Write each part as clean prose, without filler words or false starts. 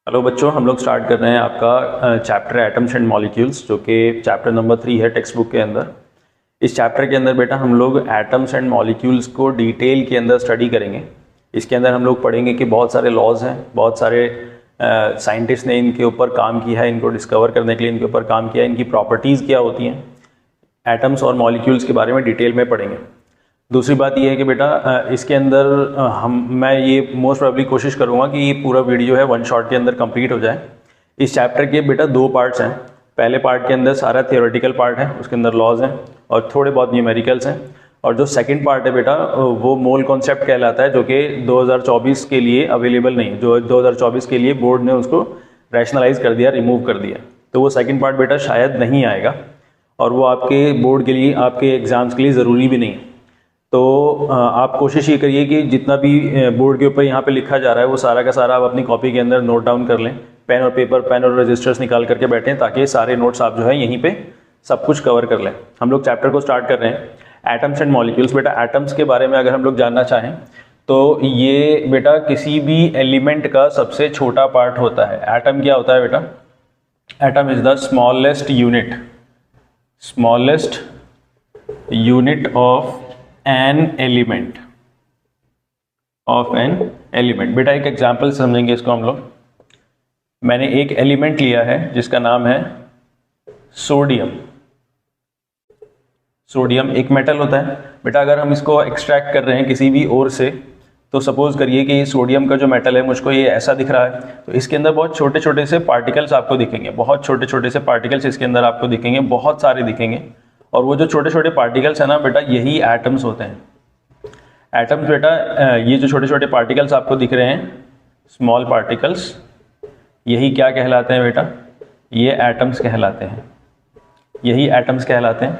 Hello बच्चों, हम लोग स्टार्ट कर रहे हैं आपका चैप्टर एटम्स एंड मॉलिक्यूल्स, जो कि चैप्टर नंबर 3 है टेक्स्ट बुक के अंदर। इस चैप्टर के अंदर बेटा हम लोग एटम्स एंड मॉलिक्यूल्स को डिटेल के अंदर स्टडी करेंगे। इसके अंदर हम लोग पढ़ेंगे कि बहुत सारे लॉज हैं, बहुत सारे साइंटिस्ट ने इनके ऊपर काम किया है, इनको डिस्कवर करने के लिए इनके ऊपर काम किया है, इनकी प्रॉपर्टीज़ क्या होती हैं। एटम्स और मॉलिक्यूल्स के बारे में डिटेल में पढ़ेंगे। दूसरी बात यह है कि बेटा इसके अंदर मैं ये मोस्ट प्रोबेबली कोशिश करूँगा कि ये पूरा वीडियो है वन शॉट के अंदर कंप्लीट हो जाए। इस चैप्टर के बेटा दो पार्ट्स हैं। पहले पार्ट के अंदर सारा थियोरेटिकल पार्ट है, उसके अंदर लॉज हैं और थोड़े बहुत न्यूमेरिकल्स हैं। और जो सेकंड पार्ट है बेटा वो मोल कॉन्सेप्ट कहलाता है, जो कि 2024 के लिए अवेलेबल नहीं, जो 2024 के लिए बोर्ड ने उसको रैशनलाइज कर दिया, रिमूव कर दिया। तो वो सेकंड पार्ट बेटा शायद नहीं आएगा और वो आपके बोर्ड के लिए, आपके एग्ज़ाम्स के लिए ज़रूरी भी नहीं है। तो आप कोशिश ये करिए कि जितना भी बोर्ड के ऊपर यहाँ पे लिखा जा रहा है वो सारा का सारा आप अपनी कॉपी के अंदर नोट डाउन कर लें। पेन और पेपर, पेन और रजिस्टर्स निकाल करके बैठें, ताकि सारे नोट्स आप जो है यहीं पे सब कुछ कवर कर लें। हम लोग चैप्टर को स्टार्ट कर रहे हैं एटम्स एंड मॉलिक्यूल्स। बेटा एटम्स के बारे में अगर हम लोग जानना चाहें तो ये बेटा किसी भी एलिमेंट का सबसे छोटा पार्ट होता है। एटम क्या होता है बेटा? Atom is the smallest unit of an element बेटा एक एग्जाम्पल समझेंगे इसको हम लोग। मैंने एक एलिमेंट लिया है जिसका नाम है सोडियम। सोडियम एक मेटल होता है बेटा। अगर हम इसको एक्सट्रैक्ट कर रहे हैं किसी भी ओर से, तो सपोज करिए कि ये सोडियम का जो मेटल है मुझको ये ऐसा दिख रहा है, तो इसके अंदर बहुत छोटे छोटे से पार्टिकल्स आपको दिखेंगे, बहुत छोटे छोटे से पार्टिकल्स इसके अंदर आपको दिखेंगे, बहुत सारे दिखेंगे। और वो जो छोटे छोटे पार्टिकल्स है ना बेटा, यही एटम्स होते हैं। एटम्स बेटा ये जो छोटे छोटे पार्टिकल्स आपको दिख रहे हैं, स्मॉल पार्टिकल्स, यही क्या कहलाते हैं बेटा? ये एटम्स कहलाते हैं। यही एटम्स कहलाते हैं।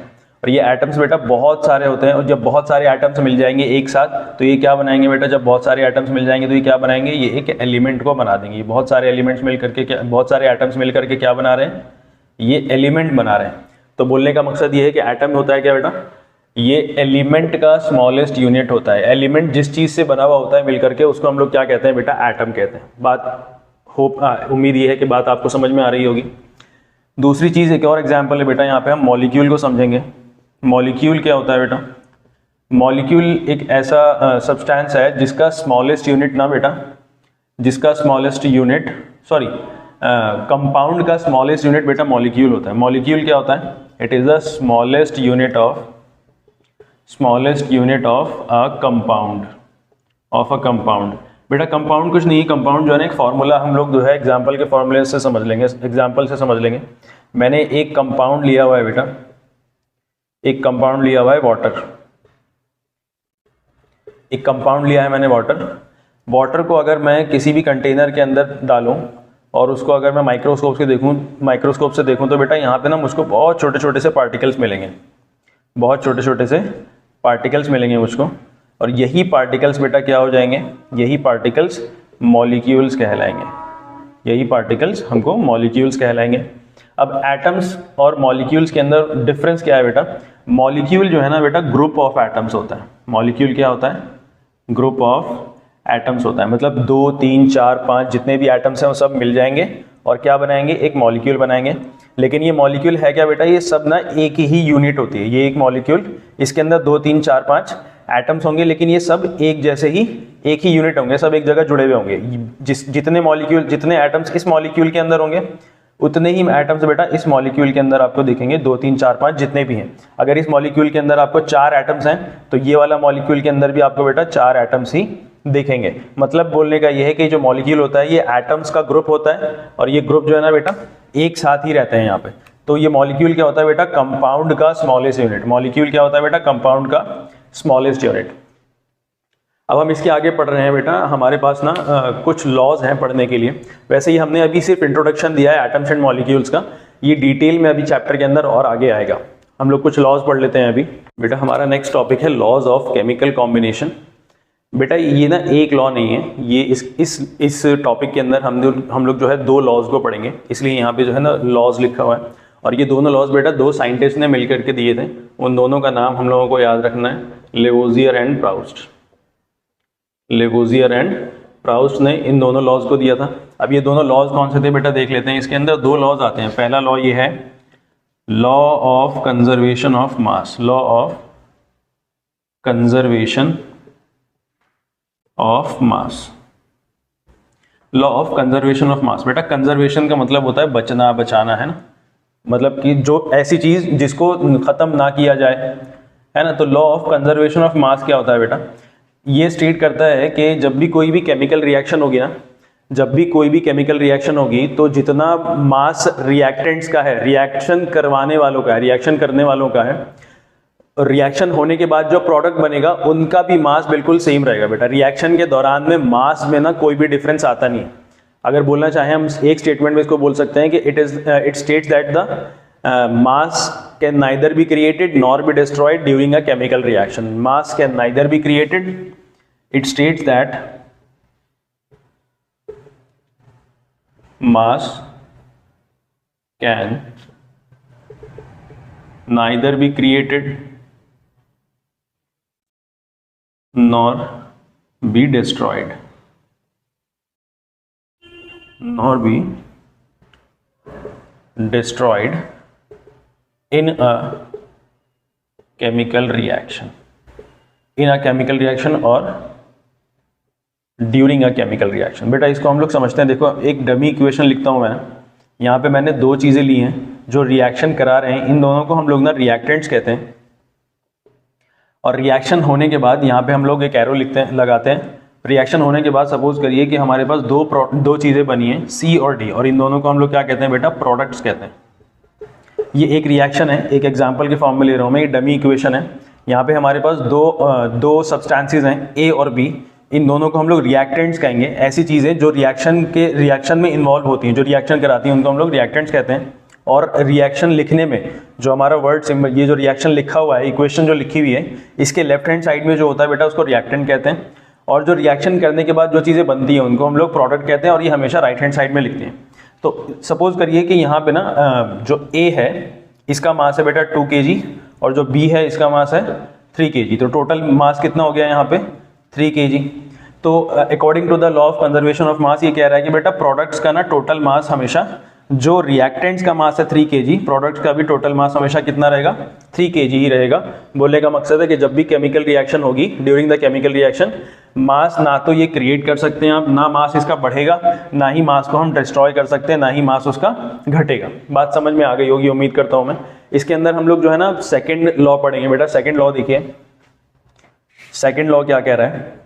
और ये एटम्स बेटा बहुत सारे होते हैं, और जब बहुत सारे एटम्स मिल जाएंगे एक साथ तो ये क्या बनाएंगे बेटा? जब बहुत सारे एटम्स मिल जाएंगे तो ये क्या बनाएंगे? ये एक एलिमेंट को बना देंगे। बहुत सारे एलिमेंट्स मिल करके क्या, बहुत सारे एटम्स मिल करके क्या बना रहे हैं? ये एलिमेंट बना रहे हैं। तो बोलने का मकसद ये है कि एटम होता है क्या बेटा? ये एलिमेंट का स्मॉलेस्ट यूनिट होता है। एलिमेंट जिस चीज से बना हुआ होता है मिलकर के, उसको हम लोग क्या कहते हैं बेटा? एटम कहते हैं। उम्मीद ये है कि बात आपको समझ में आ रही होगी। दूसरी चीज, एक और एग्जांपल है बेटा, यहाँ पे हम मॉलिक्यूल को समझेंगे। मॉलिक्यूल क्या होता है बेटा? मॉलिक्यूल एक ऐसा सब्सटेंस है जिसका स्मॉलेस्ट यूनिट ना बेटा, जिसका स्मॉलेस्ट यूनिट कंपाउंड का स्मॉलेस्ट यूनिट बेटा मॉलिक्यूल होता है। मॉलिक्यूल क्या होता है? It is the smallest unit of a compound. बेटा कंपाउंड कुछ नहीं, कंपाउंड जो है ना एक फार्मूला हम लोग जो है एग्जांपल के फार्मूले से समझ लेंगे। मैंने एक कंपाउंड लिया हुआ है बेटा, एक कंपाउंड लिया हुआ है वाटर। एक कंपाउंड लिया है मैंने वाटर को अगर मैं किसी भी कंटेनर के अंदर डालूं और उसको अगर मैं माइक्रोस्कोप से देखूं तो बेटा यहाँ पे ना मुझको बहुत छोटे छोटे से पार्टिकल्स मिलेंगे, मुझको। और यही पार्टिकल्स बेटा क्या हो जाएंगे? यही पार्टिकल्स मॉलिक्यूल्स कहलाएंगे। यही पार्टिकल्स हमको मॉलिक्यूल्स कहलाएंगे। अब एटम्स और मॉलिक्यूल्स के अंदर डिफरेंस क्या है बेटा? मॉलिक्यूल जो है ना बेटा ग्रुप ऑफ एटम्स होता है। मॉलिक्यूल क्या होता है? ग्रुप ऑफ एटम्स होता है। मतलब 2, 3, 4, 5 जितने भी एटम्स हैं वो सब मिल जाएंगे और क्या बनाएंगे? एक मॉलिक्यूल बनाएंगे। लेकिन ये मॉलिक्यूल है क्या बेटा? ये सब ना एक ही यूनिट होती है। ये एक मॉलिक्यूल, इसके अंदर 2, 3, 4, 5 एटम्स होंगे, लेकिन ये सब एक जैसे ही, एक ही यूनिट होंगे, सब एक जगह जुड़े हुए होंगे। जितने एटम्स इस मॉलिक्यूल के अंदर होंगे, उतने ही एटम्स बेटा इस मॉलिक्यूल के अंदर आपको दिखेंगे, 2, 3, 4, 5 जितने भी हैं। अगर इस मॉलिक्यूल के अंदर आपको 4 एटम्स हैं तो ये वाला मॉलिक्यूल के अंदर भी आपको बेटा 4 एटम्स ही देखेंगे। मतलब बोलने का ये है कि जो मॉलिक्यूल होता है ये एटम्स का ग्रुप होता है, और ये ग्रुप जो है ना बेटा एक साथ ही रहते हैं यहाँ पे। तो ये मॉलिक्यूल क्या होता है बेटा? कंपाउंड का स्मॉलेस्ट यूनिट। मॉलिक्यूल क्या होता है बेटा? कंपाउंड का स्मॉलेस्ट यूनिट। अब हम इसके आगे पढ़ रहे हैं बेटा, हमारे पास ना कुछ लॉज हैं पढ़ने के लिए। वैसे ही हमने अभी सिर्फ इंट्रोडक्शन दिया है एटम्स एंड मॉलिक्यूल्स का, ये डिटेल में अभी चैप्टर के अंदर और आगे आएगा। हम लोग कुछ लॉज पढ़ लेते हैं अभी। बेटा हमारा नेक्स्ट टॉपिक है लॉज ऑफ केमिकल कॉम्बिनेशन। बेटा ये ना एक लॉ नहीं है, ये इस टॉपिक के अंदर हम लोग जो है 2 लॉज को पढ़ेंगे, इसलिए यहाँ पे जो है ना लॉज लिखा हुआ है। और ये दोनों लॉज बेटा 2 साइंटिस्ट ने मिलकर के दिए थे। उन दोनों का नाम हम लोगों को याद रखना है, Lavoisier and Proust. Lavoisier and Proust ने इन दोनों लॉज को दिया था। अब ये दोनों लॉज कौन से थे बेटा देख लेते हैं। इसके अंदर दो लॉज आते हैं। पहला लॉ ये है law of conservation of mass, law of conservation of mass, law of conservation of मास। बेटा कंजर्वेशन का मतलब होता है बचना, बचाना, है ना, मतलब कि जो ऐसी चीज जिसको खत्म ना किया जाए, है ना। तो लॉ ऑफ कंजर्वेशन ऑफ मास क्या होता है बेटा, ये स्टेट करता है कि जब भी कोई भी केमिकल रिएक्शन होगी ना, जब भी कोई भी केमिकल रिएक्शन होगी तो जितना मास रिएक्टेंट्स का है, रिएक्शन करवाने वालों का है, रिएक्शन करने वालों का है, रिएक्शन होने के बाद जो प्रोडक्ट बनेगा उनका भी मास बिल्कुल सेम रहेगा बेटा। रिएक्शन के दौरान में मास में ना कोई भी डिफरेंस आता नहीं है। अगर बोलना चाहें हम एक स्टेटमेंट में इसको बोल सकते हैं कि it states that the mass can neither be created nor be destroyed during a chemical reaction. Mass can neither be created, it states that mass can neither be created nor be destroyed, nor be destroyed in a chemical reaction, in a chemical reaction or during a chemical reaction. बेटा इसको हम लोग समझते हैं, देखो एक dummy equation लिखता हूं मैं। यहाँ पे मैंने दो चीजें ली हैं जो रिएक्शन करा रहे हैं, इन दोनों को हम लोग ना रिएक्टेंट्स कहते हैं। और रिएक्शन होने के बाद यहाँ पे हम लोग एक एरो लिखते हैं, लगाते हैं। रिएक्शन होने के बाद सपोज करिए कि हमारे पास दो चीजें बनी हैं, सी और डी, और इन दोनों को हम लोग क्या कहते हैं बेटा, प्रोडक्ट्स कहते हैं। ये एक रिएक्शन है, एक एग्जाम्पल के फॉर्म में ले रहा हूँ मैं, ये डमी इक्वेशन है। यहाँ पे हमारे पास दो सब्सटेंसेज हैं, ए और बी, इन दोनों को हम लोग रिएक्टेंट्स कहेंगे। ऐसी चीजें जो रिएक्शन में इन्वॉल्व होती हैं, जो रिएक्शन कराती हैं, उनको हम लोग रिएक्टेंट्स कहते हैं। और रिएक्शन लिखने में जो हमारा वर्ड सिंबल, ये जो रिएक्शन लिखा हुआ है, इक्वेशन जो लिखी हुई है, इसके लेफ्ट हैंड साइड में जो होता है बेटा उसको रिएक्टेंट कहते हैं। और जो रिएक्शन करने के बाद जो चीजें बनती हैं उनको हम लोग प्रोडक्ट कहते हैं, और ये हमेशा राइट हैंड साइड में लिखते हैं। तो सपोज करिए कि यहाँ पे ना जो ए है इसका मास है बेटा 2 kg और जो बी है इसका मास है 3 kg। तो टोटल मास कितना हो गया यहाँ पे 3 kg। तो according to the law of conservation of mass ये कह रहा है कि बेटा प्रोडक्ट्स का ना टोटल मास हमेशा, जो रिएक्टेंट्स का मास है 3 kg, प्रोडक्ट्स का भी टोटल मास हमेशा कितना रहेगा 3 kg ही रहेगा। बोलने का मकसद है कि जब भी केमिकल रिएक्शन होगी, ड्यूरिंग द केमिकल रिएक्शन, मास ना तो ये क्रिएट कर सकते हैं आप, ना मास इसका बढ़ेगा, ना ही मास को हम डिस्ट्रॉय कर सकते हैं, ना ही मास उसका घटेगा। बात समझ में आ गई होगी उम्मीद करता हूं मैं। इसके अंदर हम लोग जो है ना सेकेंड लॉ पढ़ेंगे बेटा। सेकेंड लॉ देखिए, सेकेंड लॉ क्या कह रहा है,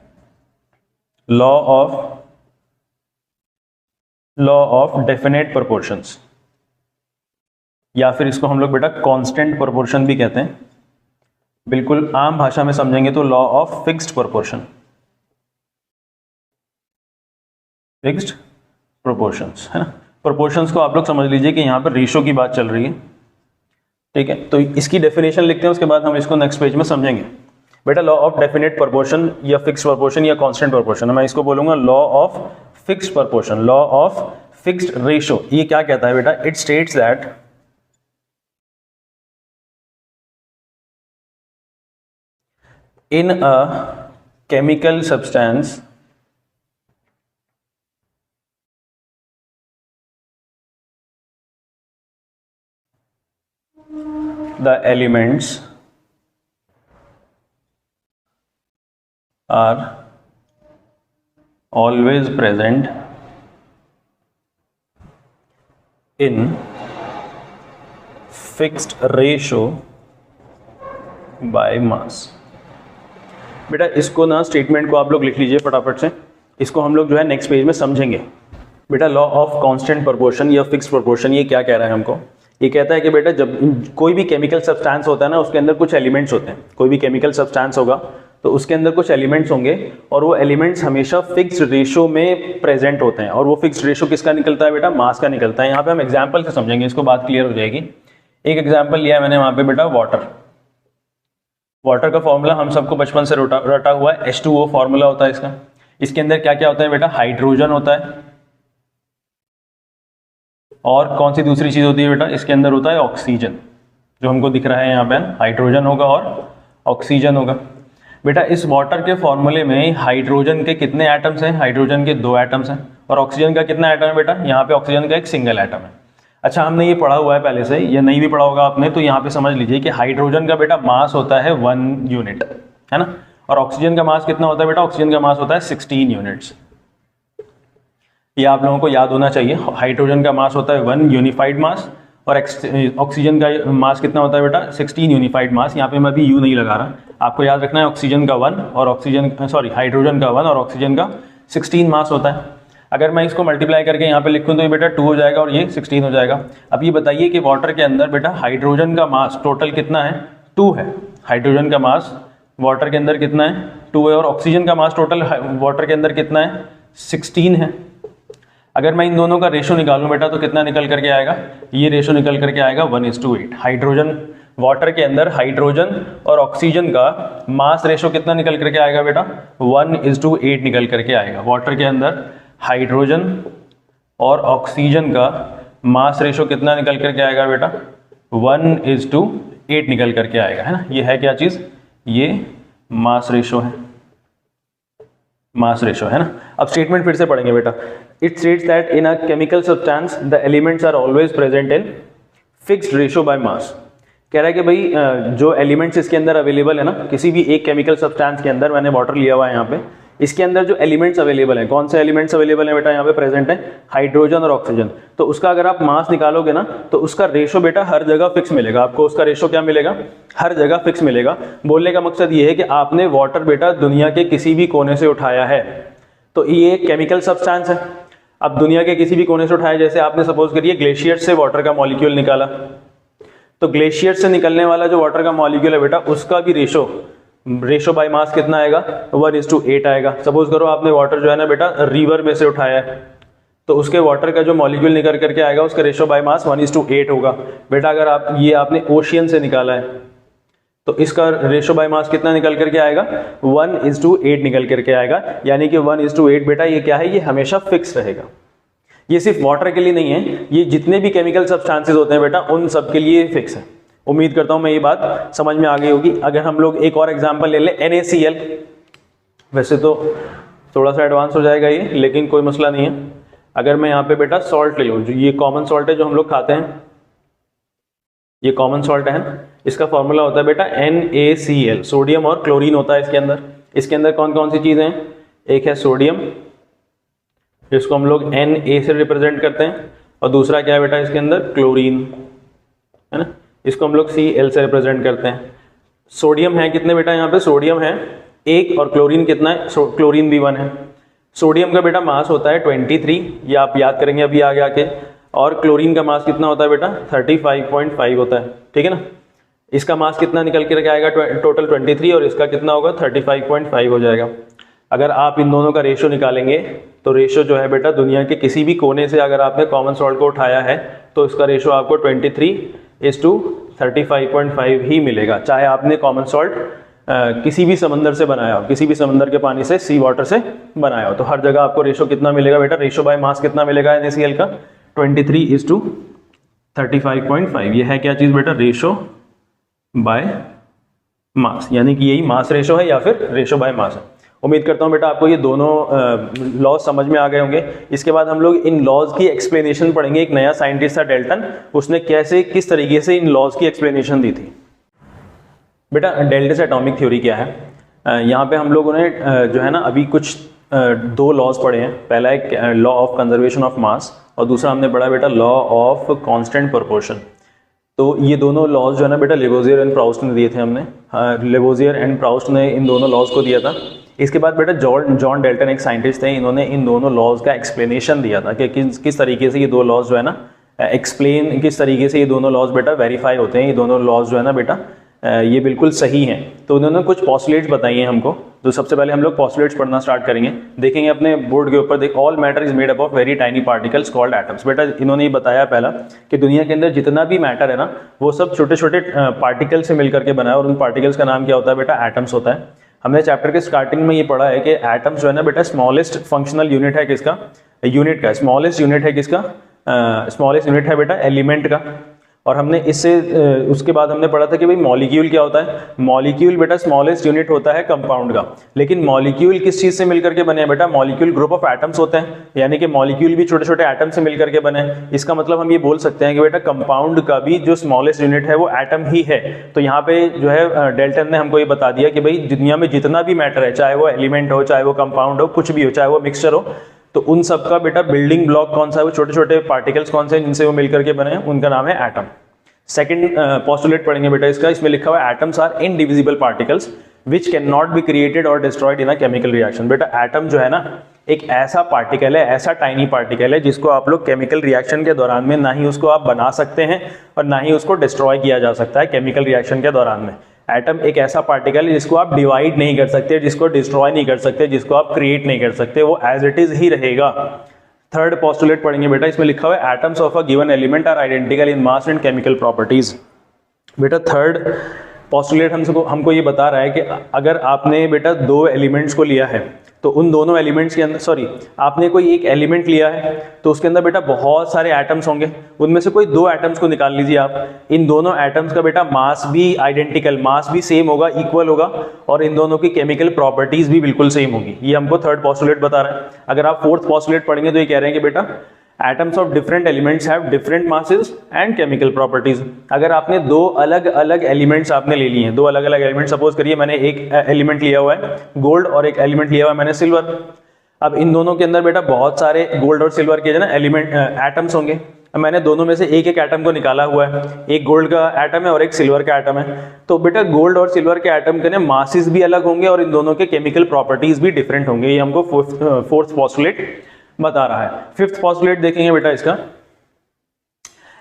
लॉ ऑफ डेफिनेट प्रोपोर्शंस, या फिर इसको हम लोग बेटा कांस्टेंट प्रोपोर्शन भी कहते हैं। बिल्कुल आम भाषा में समझेंगे तो law of fixed proportion, fixed proportions, है ना। प्रोपोर्शंस को आप लोग समझ लीजिए कि यहाँ पर रेशो की बात चल रही है, ठीक है। तो इसकी डेफिनेशन लिखते हैं, उसके बाद हम इसको नेक्स्ट पेज में समझेंगे। बेटा लॉ ऑफ डेफिनेट प्रोपोर्शन या फिक्स्ड प्रोपोर्शन या कांस्टेंट प्रोपोर्शन, मैं इसको बोलूंगा law of fixed proportion, law of fixed ratio. ये क्या कहता है बेटा, it states that in a chemical substance the elements are always present in fixed ratio by mass। बेटा इसको ना स्टेटमेंट को आप लोग लिख लीजिए फटाफट से, इसको हम लोग जो है नेक्स्ट पेज में समझेंगे। बेटा लॉ ऑफ कांस्टेंट प्रोपोर्शन या फिक्स्ड प्रोपोर्शन ये क्या कह रहा है हमको, ये कहता है कि बेटा जब कोई भी केमिकल सब्सटेंस होता है ना, उसके अंदर कुछ एलिमेंट्स होते हैं। कोई भी केमिकल सब्सटेंस होगा तो उसके अंदर कुछ एलिमेंट्स होंगे, और वो एलिमेंट्स हमेशा फिक्स्ड रेशो में प्रेजेंट होते हैं। और वो फिक्स्ड रेशो किसका निकलता है बेटा, मास का निकलता है। यहाँ पे हम एग्जाम्पल से समझेंगे, इसको बात क्लियर हो जाएगी। एक एग्जाम्पल लिया है मैंने वहाँ पे बेटा, वाटर का फॉर्मूला हम सबको बचपन से रटा हुआ है, H2O फॉर्मूला होता है इसका। इसके अंदर क्या क्या होता है बेटा, हाइड्रोजन होता है, और कौन सी दूसरी चीज होती है बेटा, इसके अंदर होता है ऑक्सीजन, जो हमको दिख रहा है यहाँ पे, हाइड्रोजन होगा और ऑक्सीजन होगा। बेटा इस वाटर के फॉर्मूले में हाइड्रोजन के कितने एटम्स हैं, हाइड्रोजन के 2 एटम्स हैं, और ऑक्सीजन का कितना एटम है बेटा, यहाँ पे ऑक्सीजन का एक सिंगल एटम है। अच्छा, हमने ये पढ़ा हुआ है पहले से, ये नहीं भी पढ़ा होगा आपने, तो यहाँ पे समझ लीजिए कि हाइड्रोजन का बेटा मास होता है 1 यूनिट, है ना, और ऑक्सीजन का मास कितना होता है बेटा, ऑक्सीजन का मास होता है 16 यूनिट्स। ये आप लोगों को याद होना चाहिए। हाइड्रोजन का मास होता है 1 यूनिफाइड मास और ऑक्सीजन का मास कितना होता है बेटा, 16 यूनिफाइड मास। यहाँ पे मैं अभी यू नहीं लगा रहा, आपको याद रखना है ऑक्सीजन का 1 और हाइड्रोजन का 1 और ऑक्सीजन का 16 मास होता है। अगर मैं इसको मल्टीप्लाई करके यहाँ पे लिखूँ तो ये बेटा 2 हो जाएगा और ये 16 हो जाएगा। अब ये बताइए कि वाटर के अंदर बेटा हाइड्रोजन का मास टोटल कितना है, 2 है। हाइड्रोजन का मास वाटर के अंदर कितना है, 2 है, और ऑक्सीजन का मास टोटल वाटर के अंदर कितना है, 16 है। अगर मैं इन दोनों का रेशो निकालूं बेटा तो कितना निकल करके आएगा, ये रेशो निकल करके आएगा 1:8। हाइड्रोजन, वाटर के अंदर हाइड्रोजन और ऑक्सीजन का मास रेशो कितना निकल करके आएगा बेटा, 1:8 निकल करके आएगा। वाटर के अंदर हाइड्रोजन और ऑक्सीजन का मास रेशो कितना निकल करके आएगा बेटा, 1:8 निकल करके आएगा, है ना। ये है क्या चीज, ये मास रेशो है, मास रेशो है ना। अब स्टेटमेंट फिर से पढ़ेंगे बेटा। It states that in a chemical substance the elements are always present in fixed ratio by mass. कह रहा है कि भाई जो एलिमेंट्स इसके अंदर अवेलेबल है ना, किसी भी एक केमिकल सब्सटेंस के अंदर, मैंने वाटर लिया हुआ है यहाँ पे, इसके अंदर जो एलिमेंट्स अवेलेबल हैं, कौन से एलिमेंट्स अवेलेबल हैं बेटा यहाँ पे प्रेजेंट है, हाइड्रोजन और ऑक्सीजन। तो उसका अगर आप मास निकालोगे ना तो उसका रेशो बेटा हर जगह फिक्स मिलेगा आपको। उसका रेशो क्या मिलेगा, हर जगह फिक्स मिलेगा। बोलने का मकसद ये है कि आपने वाटर बेटा दुनिया के किसी भी कोने से उठाया है तो ये एक केमिकल सब्सटेंस है। अब दुनिया के किसी भी कोने से उठाया, जैसे आपने सपोज करिए ग्लेशियर से वाटर का मॉलिक्यूल निकाला, तो ग्लेशियर से निकलने वाला जो वाटर का मॉलिक्यूल है बेटा, उसका भी रेशो बाय मास कितना आएगा, 1:8 आएगा। सपोज करो आपने वाटर जो है ना बेटा रिवर में से उठाया है, तो उसके वाटर का जो मॉलिक्यूल निकल करके आएगा उसका रेशो बाय मास 1:8 होगा। बेटा अगर आपने ओशियन से निकाला है तो इसका रेशो बाय मास कितना निकल करके आएगा, 1:8 निकल करके आएगा। यानी कि 1:8 बेटा ये क्या है, ये हमेशा फिक्स रहेगा। ये सिर्फ वाटर के लिए नहीं है, ये जितने भी केमिकल सब्सटेंसेस होते हैं बेटा उन सब के लिए फिक्स है। उम्मीद करता हूं मैं ये बात समझ में आ गई होगी। अगर हम लोग एक और एग्जांपल ले लें, NaCl, वैसे तो थोड़ा सा एडवांस हो जाएगा ये, लेकिन कोई मसला नहीं है। अगर मैं यहाँ पे बेटा सॉल्ट ले लूँ, जो ये कॉमन सॉल्ट है जो हम लोग खाते हैं, ये कॉमन सॉल्ट है, इसका फॉर्मूला होता है बेटा NaCl। सोडियम और क्लोरीन होता है इसके अंदर। इसके अंदर कौन कौन सी चीजें हैं, एक है सोडियम, जिसको हम लोग Na से रिप्रेजेंट करते हैं, और दूसरा क्या है बेटा इसके अंदर, क्लोरीन, है ना, इसको हम लोग Cl से रिप्रेजेंट करते हैं। सोडियम है कितने बेटा, यहाँ पे सोडियम है 1 और क्लोरीन कितना है, क्लोरीन भी 1 है। सोडियम का बेटा मास होता है 23, ये आप याद करेंगे अभी आगे आके, और क्लोरीन का मास कितना होता है बेटा, 35.5 होता है, ठीक है ना। इसका मास कितना निकल के आएगा, टोटल 23, और इसका कितना होगा, 35.5 हो जाएगा। अगर आप इन दोनों का रेशो निकालेंगे तो रेशो जो है बेटा दुनिया के किसी भी कोने से अगर आपने कॉमन सॉल्ट को उठाया है तो इसका रेशो आपको 23:35.5 ही मिलेगा। चाहे आपने कॉमन सॉल्ट किसी भी समंदर से बनाया हो, किसी भी समंदर के पानी से, सी वाटर से बनाया हो, तो हर जगह आपको रेशो कितना मिलेगा बेटा, रेशो बाय मास कितना मिलेगा NaCl का, 23:35.5। ये है क्या चीज बेटा, रेशो बाय मास, यानी कि यही मास रेशो है या फिर रेशो बाय मास है। उम्मीद करता हूं बेटा आपको ये दोनों लॉज समझ में आ गए होंगे। इसके बाद हम लोग इन लॉज की एक्सप्लेनेशन पढ़ेंगे। एक नया साइंटिस्ट था डेल्टन, उसने किस तरीके से इन लॉज की एक्सप्लेनेशन दी थी। बेटा डेल्टस एटॉमिक थ्योरी क्या है, यहाँ पे हम लोगों ने जो है ना अभी कुछ 2 लॉज पढ़े हैं। पहला एक लॉ ऑफ कंजर्वेशन ऑफ मास और दूसरा हमने पढ़ा बेटा लॉ ऑफ कांस्टेंट प्रोपोर्शन। तो ये दोनों लॉज जो है ना बेटा लेवोजियर एंड प्राउस्ट ने दिए थे हमने, लेवोजियर एंड प्राउस्ट ने इन दोनों लॉज को दिया था। इसके बाद बेटा जॉन डेल्टन एक साइंटिस्ट थे, इन्होंने इन दोनों लॉज का एक्सप्लेनेशन दिया था कि किस तरीके से ये 2 लॉज जो है ना एक्सप्लेन, किस तरीके से ये दोनों लॉज बेटा वेरीफाई होते हैं, ये दोनों लॉज जो है ना बेटा ये बिल्कुल सही हैं। तो उन्होंने कुछ पॉस्टुलेट्स बताई हैं हमको। तो सबसे पहले हम लोग पॉस्टुलेट्स पढ़ना स्टार्ट करेंगे, देखेंगे अपने बोर्ड के ऊपर, all matter is made up of very tiny particles called atoms. बेटा इन्होंने ये बताया पहला कि दुनिया के अंदर जितना भी मैटर है ना वो सब छोटे छोटे पार्टिकल से मिलकर के बना है, और उन पार्टिकल्स का नाम क्या होता है बेटा, एटम्स होता है। हमने चैप्टर के स्टार्टिंग में ये पढ़ा है कि एटम्स जो है ना बेटा स्मॉलेस्ट फंक्शनल यूनिट है किसका, यूनिट का, स्मॉलेस्ट यूनिट है किसका, स्मॉलेस्ट यूनिट है बेटा एलिमेंट का। और हमने इससे उसके बाद हमने पढ़ा था कि भाई मॉलिक्यूल क्या होता है। मॉलिक्यूल बेटा स्मॉलेस्ट यूनिट होता है कंपाउंड का, लेकिन मॉलिक्यूल किस चीज से मिलकर के बने हैं बेटा? मॉलिक्यूल ग्रुप ऑफ एटम्स होते हैं, यानी कि मॉलिक्यूल भी छोटे छोटे एटम से मिलकर के बने हैं। इसका मतलब हम ये बोल सकते हैं कि बेटा कंपाउंड का भी जो स्मॉलेस्ट यूनिट है वो एटम ही है। तो यहाँ पे जो है डेल्टन ने हमको ये बता दिया कि भाई दुनिया में जितना भी मैटर है, चाहे वो एलिमेंट हो, चाहे वो कंपाउंड हो, कुछ भी हो, चाहे वो मिक्सचर हो, तो उन सब का बेटा बिल्डिंग ब्लॉक कौन सा है? वो छोटे छोटे पार्टिकल्स कौन से हैं जिनसे वो मिलकर के बने हैं, उनका नाम है एटम। सेकंड पोस्टुलेट पढ़ेंगे बेटा इसका, इसमें लिखा हुआ है atoms are indivisible particles which can not be created और destroyed in a chemical reaction. बेटा एटम जो है ना एक ऐसा पार्टिकल है, ऐसा टाइनी पार्टिकल है जिसको आप लोग केमिकल रिएक्शन के दौरान में ना ही उसको आप बना सकते हैं और ना ही उसको डिस्ट्रॉय किया जा सकता है केमिकल रिएक्शन के दौरान में। एटम एक ऐसा पार्टिकल है जिसको आप डिवाइड नहीं कर सकते, जिसको डिस्ट्रॉय नहीं कर सकते, जिसको आप क्रिएट नहीं कर सकते, वो एज इट इज ही रहेगा। थर्ड पोस्टुलेट पढ़ेंगे बेटा, इसमें लिखा हुआ है atoms of a given element are identical in mass and chemical properties. बेटा थर्ड पोस्टुलेट हमको ये बता रहा है कि अगर आपने बेटा दो एलिमेंट्स को लिया है तो उन दोनों एलिमेंट्स के अंदर आपने कोई एक एलिमेंट लिया है तो उसके अंदर बेटा बहुत सारे एटम्स होंगे, उनमें से कोई दो एटम्स को निकाल लीजिए आप। इन दोनों एटम्स का बेटा मास भी आइडेंटिकल, मास भी सेम होगा, इक्वल होगा, और इन दोनों की केमिकल प्रॉपर्टीज भी बिल्कुल सेम होगी। ये हमको थर्ड पोस्टुलेट बता रहा है। अगर आप फोर्थ पोस्टुलेट पढ़ेंगे तो ये कह रहे हैं कि बेटा atoms of different elements have different masses and chemical properties। अगर आपने दो अलग अलग एलिमेंट्स आपने ले लिए हैं, दो अलग अलग एलिमेंट, सपोज करिए मैंने एक एलिमेंट लिया हुआ है गोल्ड और एक एलिमेंट लिया हुआ है मैंने सिल्वर। अब इन दोनों के अंदर बेटा बहुत सारे गोल्ड और सिल्वर के जो ना एलिमेंट एटम्स होंगे। अब मैंने दोनों में से एक एक एटम को निकाला हुआ है, एक गोल्ड का एटम है और एक सिल्वर का एटम है। तो बेटा गोल्ड और सिल्वर के एटम के ना मासेस भी अलग होंगे और इन दोनों के केमिकल प्रॉपर्टीज भी डिफरेंट होंगे। ये हमको फोर्थ पोस्टुलेट बता रहा है। फिफ्थ पोस्टुलेट देखेंगे बेटा इसका,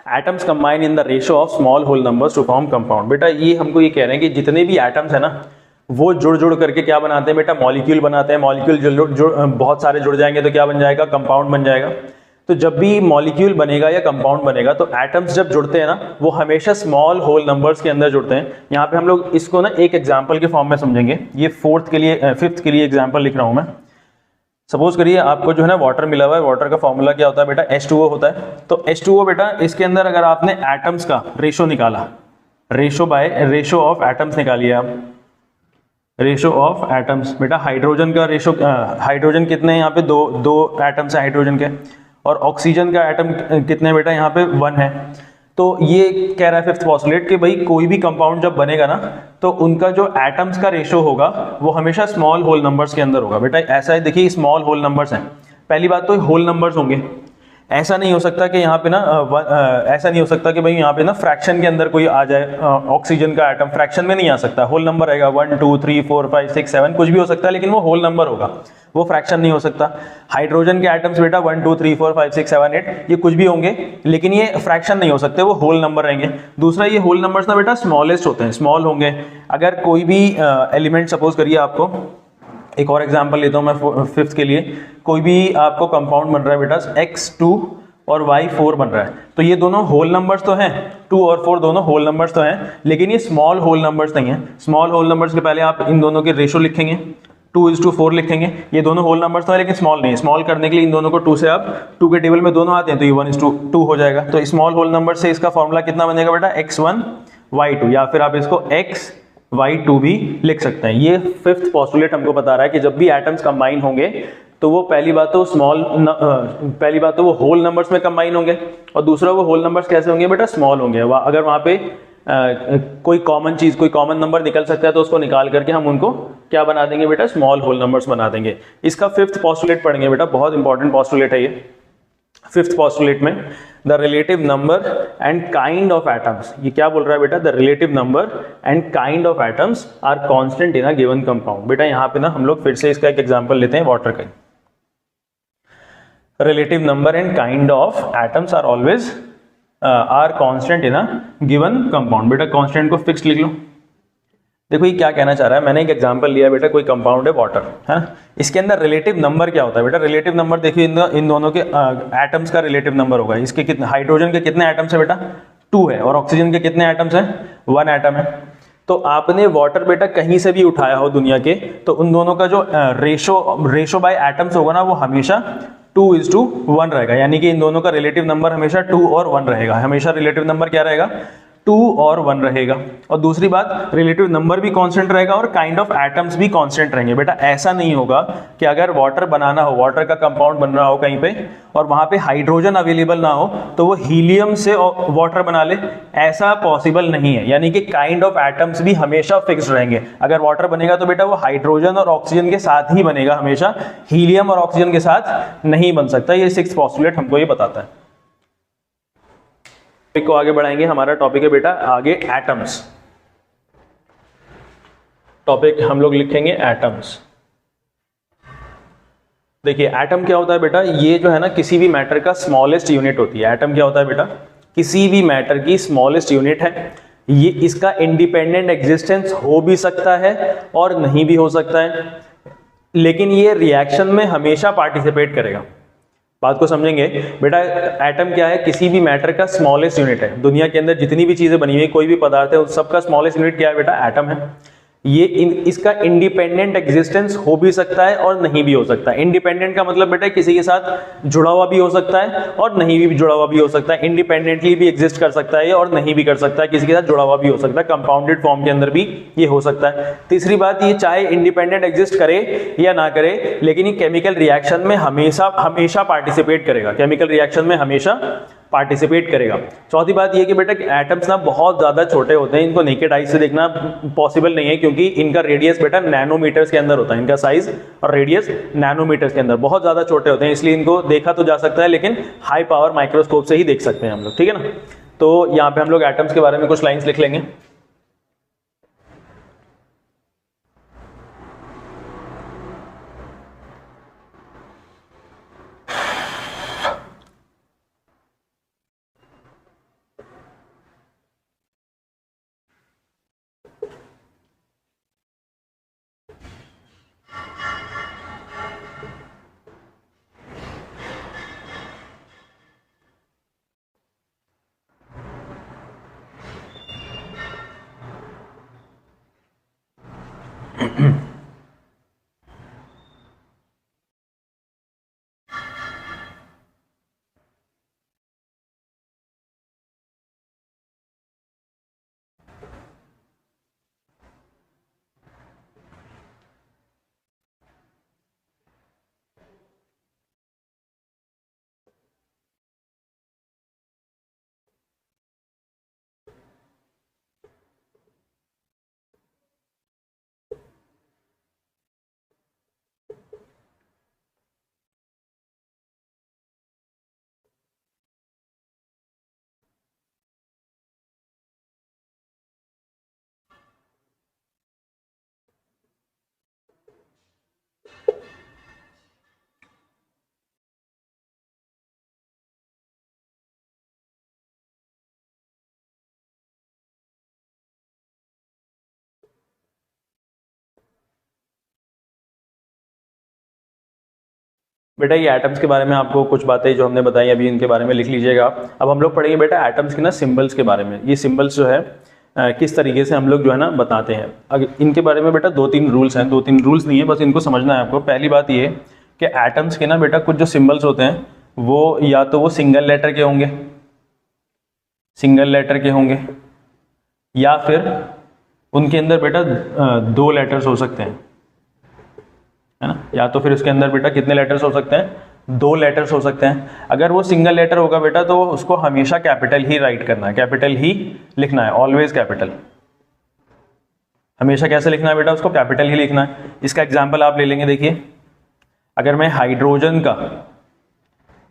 atoms combine in the ratio of small whole numbers to form compound. बेटा ये हमको ये कह रहे हैं कि जितने भी एटम्स है ना वो जुड़ जुड़ करके क्या बनाते हैं बेटा? मॉलिक्यूल बनाते हैं। मॉलिक्यूल बहुत सारे जुड़ जाएंगे तो क्या बन जाएगा? कंपाउंड बन जाएगा। तो जब भी मॉलिक्यूल बनेगा या कंपाउंड बनेगा तो एटम्स जब जुड़ते हैं ना वो हमेशा स्मॉल होल नंबर्स के अंदर जुड़ते हैं। यहाँ पे हम लोग इसको ना एक एग्जाम्पल के फॉर्म में समझेंगे। ये फिफ्थ के लिए एग्जाम्पल लिख रहा हूँ मैं। सपोज करिए आपको जो है ना वाटर मिला हुआ है, वाटर का फॉर्मूला क्या होता है बेटा? H2O होता है। तो H2O बेटा इसके अंदर अगर आपने एटम्स का रेशो निकाला, रेशो ऑफ एटम्स निकालिए आप, रेशो ऑफ एटम्स। बेटा हाइड्रोजन का रेशो, हाइड्रोजन कितने हैं यहाँ पे? दो एटम्स है हाइड्रोजन के, और ऑक्सीजन का एटम कितने बेटा? यहाँ पे 1 है। तो ये कह रहा है फिफ्थ पोस्टुलेट कि भाई कोई भी कंपाउंड जब बनेगा ना तो उनका जो एटम्स का रेशो होगा वो हमेशा स्मॉल होल नंबर्स के अंदर होगा। बेटा ऐसा है, देखिए स्मॉल होल नंबर्स हैं। पहली बात तो होल नंबर्स होंगे, ऐसा नहीं हो सकता कि यहाँ पे ना ऐसा नहीं हो सकता कि भाई यहाँ पे ना फ्रैक्शन के अंदर कोई आ जाए। ऑक्सीजन का एटम फ्रैक्शन में नहीं आ सकता, होल नंबर रहेगा 1 2 3 4 5 6 7 कुछ भी हो सकता है, लेकिन वो होल नंबर होगा, वो फ्रैक्शन नहीं हो सकता। हाइड्रोजन के एटम्स बेटा 1 2 3 4 5 6 7 8 ये कुछ भी होंगे, लेकिन ये फ्रैक्शन नहीं हो सकते, वो होल नंबर रहेंगे। दूसरा ये होल नंबर्स ना बेटा स्मॉलेस्ट होते हैं, स्मॉल होंगे। अगर कोई भी एलिमेंट, सपोज करिए आपको एक और एग्जांपल लेता हूं मैं फिफ्थ के लिए, कोई भी आपको कंपाउंड बन रहा है बेटा X2 और Y4 बन रहा है, तो ये दोनों होल नंबर्स तो हैं, 2 और 4 दोनों होल नंबर्स तो हैं, लेकिन ये स्मॉल होल नंबर्स नहीं है। स्मॉल होल नंबर्स के पहले आप इन दोनों के रेशो लिखेंगे, 2:4 लिखेंगे। ये दोनों होल नंबर्स तो है लेकिन स्मॉल नहीं है। स्मॉल करने के लिए इन दोनों को 2 से आप 2 के टेबल में दोनों आते हैं तो ये 1:2 हो जाएगा। तो स्मॉल होल नंबर से इसका फॉर्मूला कितना बनेगा बेटा? X1 Y2, या फिर आप इसको XY2 भी लिख सकते हैं। ये फिफ्थ पोस्टुलेट हमको बता रहा है कि जब भी एटम्स कंबाइन होंगे तो वो पहली बात तो वो होल नंबर्स में कंबाइन होंगे, और दूसरा वो होल नंबर्स कैसे होंगे बेटा? स्मॉल होंगे। अगर वहां पे कोई कॉमन चीज, कोई कॉमन नंबर निकल सकता है तो उसको निकाल करके हम उनको क्या बना देंगे बेटा? स्मॉल होल नंबर्स बना देंगे। इसका फिफ्थ पोस्टुलेट पढ़ेंगे बेटा, बहुत इंपॉर्टेंट पोस्टुलेट है ये। फिफ्थ पोस्टुलेट में the relative number and kind of atoms, ये क्या बोल रहा है बेटा? The relative number and kind of atoms are constant in a given compound. बेटा यहाँ पे ना हम लोग फिर से इसका एक एग्जांपल लेते हैं वाटर का। Relative number and kind of atoms are always are constant in a given compound. बेटा कांस्टेंट को फिक्स लिख लो। देखो ये क्या कहना चाह रहा है, मैंने एक एग्जांपल लिया बेटा, कोई कंपाउंड है वाटर, है ना, इसके अंदर रिलेटिव नंबर क्या होता है बेटा? रिलेटिव नंबर देखिए इन दोनों के एटम्स का रिलेटिव नंबर होगा। इसके कितने, हाइड्रोजन के कितने एटम्स है बेटा? 2 है, और ऑक्सीजन के कितने एटम्स हैं? 1 एटम है। तो आपने वाटर बेटा कहीं से भी उठाया हो दुनिया के, तो उन दोनों का जो रेशो बाय एटम्स होगा ना वो हमेशा 2:1 रहेगा, यानी कि इन दोनों का रिलेटिव नंबर हमेशा 2 और 1 रहेगा। हमेशा रिलेटिव नंबर क्या रहेगा? 2 और 1 रहेगा। और दूसरी बात, रिलेटिव नंबर भी कांस्टेंट रहेगा और काइंड ऑफ एटम्स भी कांस्टेंट रहेंगे। बेटा ऐसा नहीं होगा कि अगर वाटर बनाना हो, वाटर का कंपाउंड बन रहा हो कहीं पे और वहां पे हाइड्रोजन अवेलेबल ना हो तो वो हीलियम से वाटर बना ले, ऐसा पॉसिबल नहीं है। यानी कि काइंड ऑफ एटम्स भी हमेशा फिक्स्ड रहेंगे। अगर वाटर बनेगा तो बेटा वो हाइड्रोजन और ऑक्सीजन के साथ ही बनेगा, हमेशा हीलियम और ऑक्सीजन के साथ नहीं बन सकता। ये 6th पोस्टुलेट हमको ये बताता है। को आगे बढ़ाएंगे। हमारा टॉपिक है बेटा आगे एटम्स। टॉपिक हम लोग लिखेंगे एटम्स। देखिए एटम क्या होता है बेटा? ये जो है ना किसी भी मैटर का स्मॉलेस्ट यूनिट होती है। एटम क्या होता है बेटा? किसी भी मैटर की स्मॉलेस्ट यूनिट है। ये इसका इंडिपेंडेंट एग्जिस्टेंस हो भी सकता है और नहीं भी हो सकता है, लेकिन ये रिएक्शन में हमेशा पार्टिसिपेट करेगा। बात को समझेंगे बेटा। एटम क्या है? किसी भी मैटर का स्मॉलेस्ट यूनिट है। दुनिया के अंदर जितनी भी चीजें बनी हुई, कोई भी पदार्थ है, उस सबका स्मॉलेस्ट यूनिट क्या है बेटा? एटम है। ये इसका इंडिपेंडेंट एग्जिस्टेंस हो भी सकता है और नहीं भी हो सकता है। इंडिपेंडेंट का मतलब बेटा किसी के साथ जुड़ा हुआ भी हो सकता है और नहीं भी जुड़ा हुआ भी हो सकता है। इंडिपेंडेंटली भी एग्जिस्ट कर सकता है और नहीं भी कर सकता है, किसी के साथ जुड़ा हुआ भी हो सकता है। कंपाउंडेड फॉर्म के अंदर भी ये हो सकता है। तीसरी बात, ये चाहे इंडिपेंडेंट एग्जिस्ट करे या ना करे, लेकिन ये केमिकल रिएक्शन में हमेशा पार्टिसिपेट करेगा। केमिकल रिएक्शन में हमेशा पार्टिसिपेट करेगा। चौथी बात ये कि बेटा एटम्स ना बहुत ज्यादा छोटे होते हैं, इनको नेकेड आई से देखना पॉसिबल नहीं है, क्योंकि इनका रेडियस बेटा नैनोमीटर्स के अंदर होता है। इनका साइज और रेडियस नैनोमीटर्स के अंदर बहुत ज्यादा छोटे होते हैं, इसलिए इनको देखा तो जा सकता है, लेकिन हाई पावर माइक्रोस्कोप से ही देख सकते हैं हम लोग। ठीक है ना? तो यहाँ पे हम लोग एटम्स के बारे में कुछ लाइन्स लिख लेंगे। बेटा ये एटम्स के बारे में आपको कुछ बातें जो हमने बताई अभी, इनके बारे में लिख लीजिएगा। अब हम लोग पढ़ेंगे बेटा एटम्स के ना सिंबल्स के बारे में। ये सिंबल्स जो है किस तरीके से हम लोग जो है ना बताते हैं। अगर इनके बारे में बेटा 2-3 रूल्स हैं। 2-3 रूल्स नहीं है, बस इनको समझना है आपको। पहली बात ये कि एटम्स के ना बेटा कुछ जो सिंबल्स होते हैं वो या तो वो सिंगल लेटर के होंगे, या फिर उनके अंदर बेटा 2 लेटर्स हो सकते हैं, है ना? या तो फिर उसके अंदर बेटा कितने लेटर्स हो सकते हैं? 2 लेटर्स हो सकते हैं। अगर वो सिंगल लेटर होगा बेटा तो उसको हमेशा कैपिटल ही राइट करना है, कैपिटल ही लिखना है, ऑलवेज कैपिटल। हमेशा कैसे लिखना है बेटा? उसको कैपिटल ही लिखना है। इसका एग्जाम्पल आप ले लेंगे। देखिए अगर मैं हाइड्रोजन का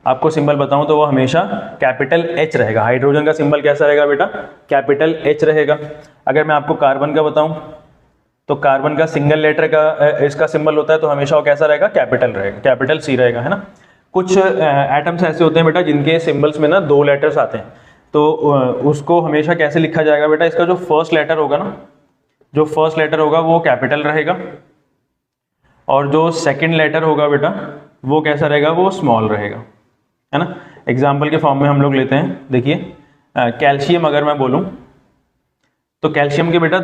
आपको सिंबल बताऊं तो वो हमेशा कैपिटल H रहेगा। हाइड्रोजन का सिंबल कैसा रहेगा बेटा? कैपिटल H रहेगा। अगर मैं आपको कार्बन का बताऊं तो कार्बन का सिंगल लेटर का इसका सिंबल होता है तो हमेशा वो कैसा रहेगा? कैपिटल रहेगा, कैपिटल C रहेगा, है ना? कुछ एटम्स ऐसे होते हैं बेटा जिनके सिंबल्स में ना 2 लेटर्स आते हैं, तो उसको हमेशा कैसे लिखा जाएगा बेटा? इसका जो फर्स्ट लेटर होगा ना, जो फर्स्ट लेटर होगा वो कैपिटल रहेगा और जो सेकंड लेटर होगा बेटा वो कैसा रहेगा? वो स्मॉल रहेगा, है ना? एग्जाम्पल के फॉर्म में हम लोग लेते हैं। देखिए कैल्शियम अगर मैं बोलूं तो कैल्शियम के बेटा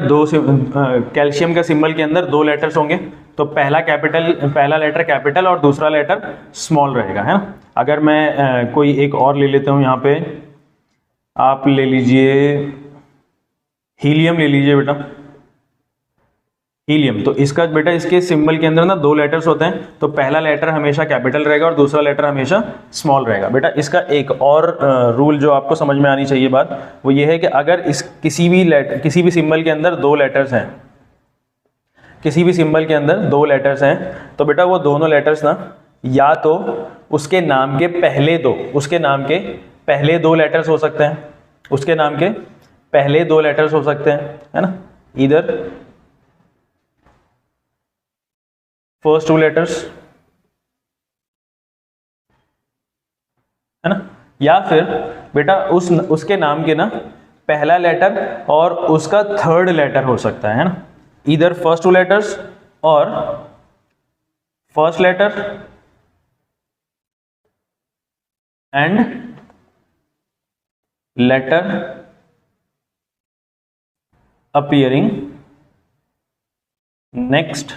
कैल्शियम का सिंबल के अंदर 2 लेटर्स होंगे, तो पहला लेटर कैपिटल और दूसरा लेटर स्मॉल रहेगा, है ना। अगर मैं कोई एक और ले लेता हूँ, यहाँ पे आप ले लीजिए हीलियम ले लीजिए बेटा, हीलियम। तो इसका बेटा इसके सिंबल के अंदर ना 2 लेटर्स होते हैं, तो पहला लेटर हमेशा कैपिटल रहेगा और दूसरा लेटर हमेशा स्मॉल रहेगा। बेटा इसका एक और रूल जो आपको समझ में आनी चाहिए बात, वो ये है कि अगर इस किसी भी सिंबल के अंदर 2 लेटर्स हैं, किसी भी सिंबल के अंदर 2 लेटर्स हैं, तो बेटा वो दोनों लेटर्स ना या तो उसके नाम के पहले 2 लेटर्स हो सकते हैं, उसके नाम के पहले 2 लेटर्स हो सकते हैं, है ना, इधर फर्स्ट 2 लेटर्स, है ना, या फिर बेटा उसके नाम के ना पहला लेटर और उसका 3rd लेटर हो सकता है ना, इधर फर्स्ट 2 लेटर्स और first letter and letter appearing next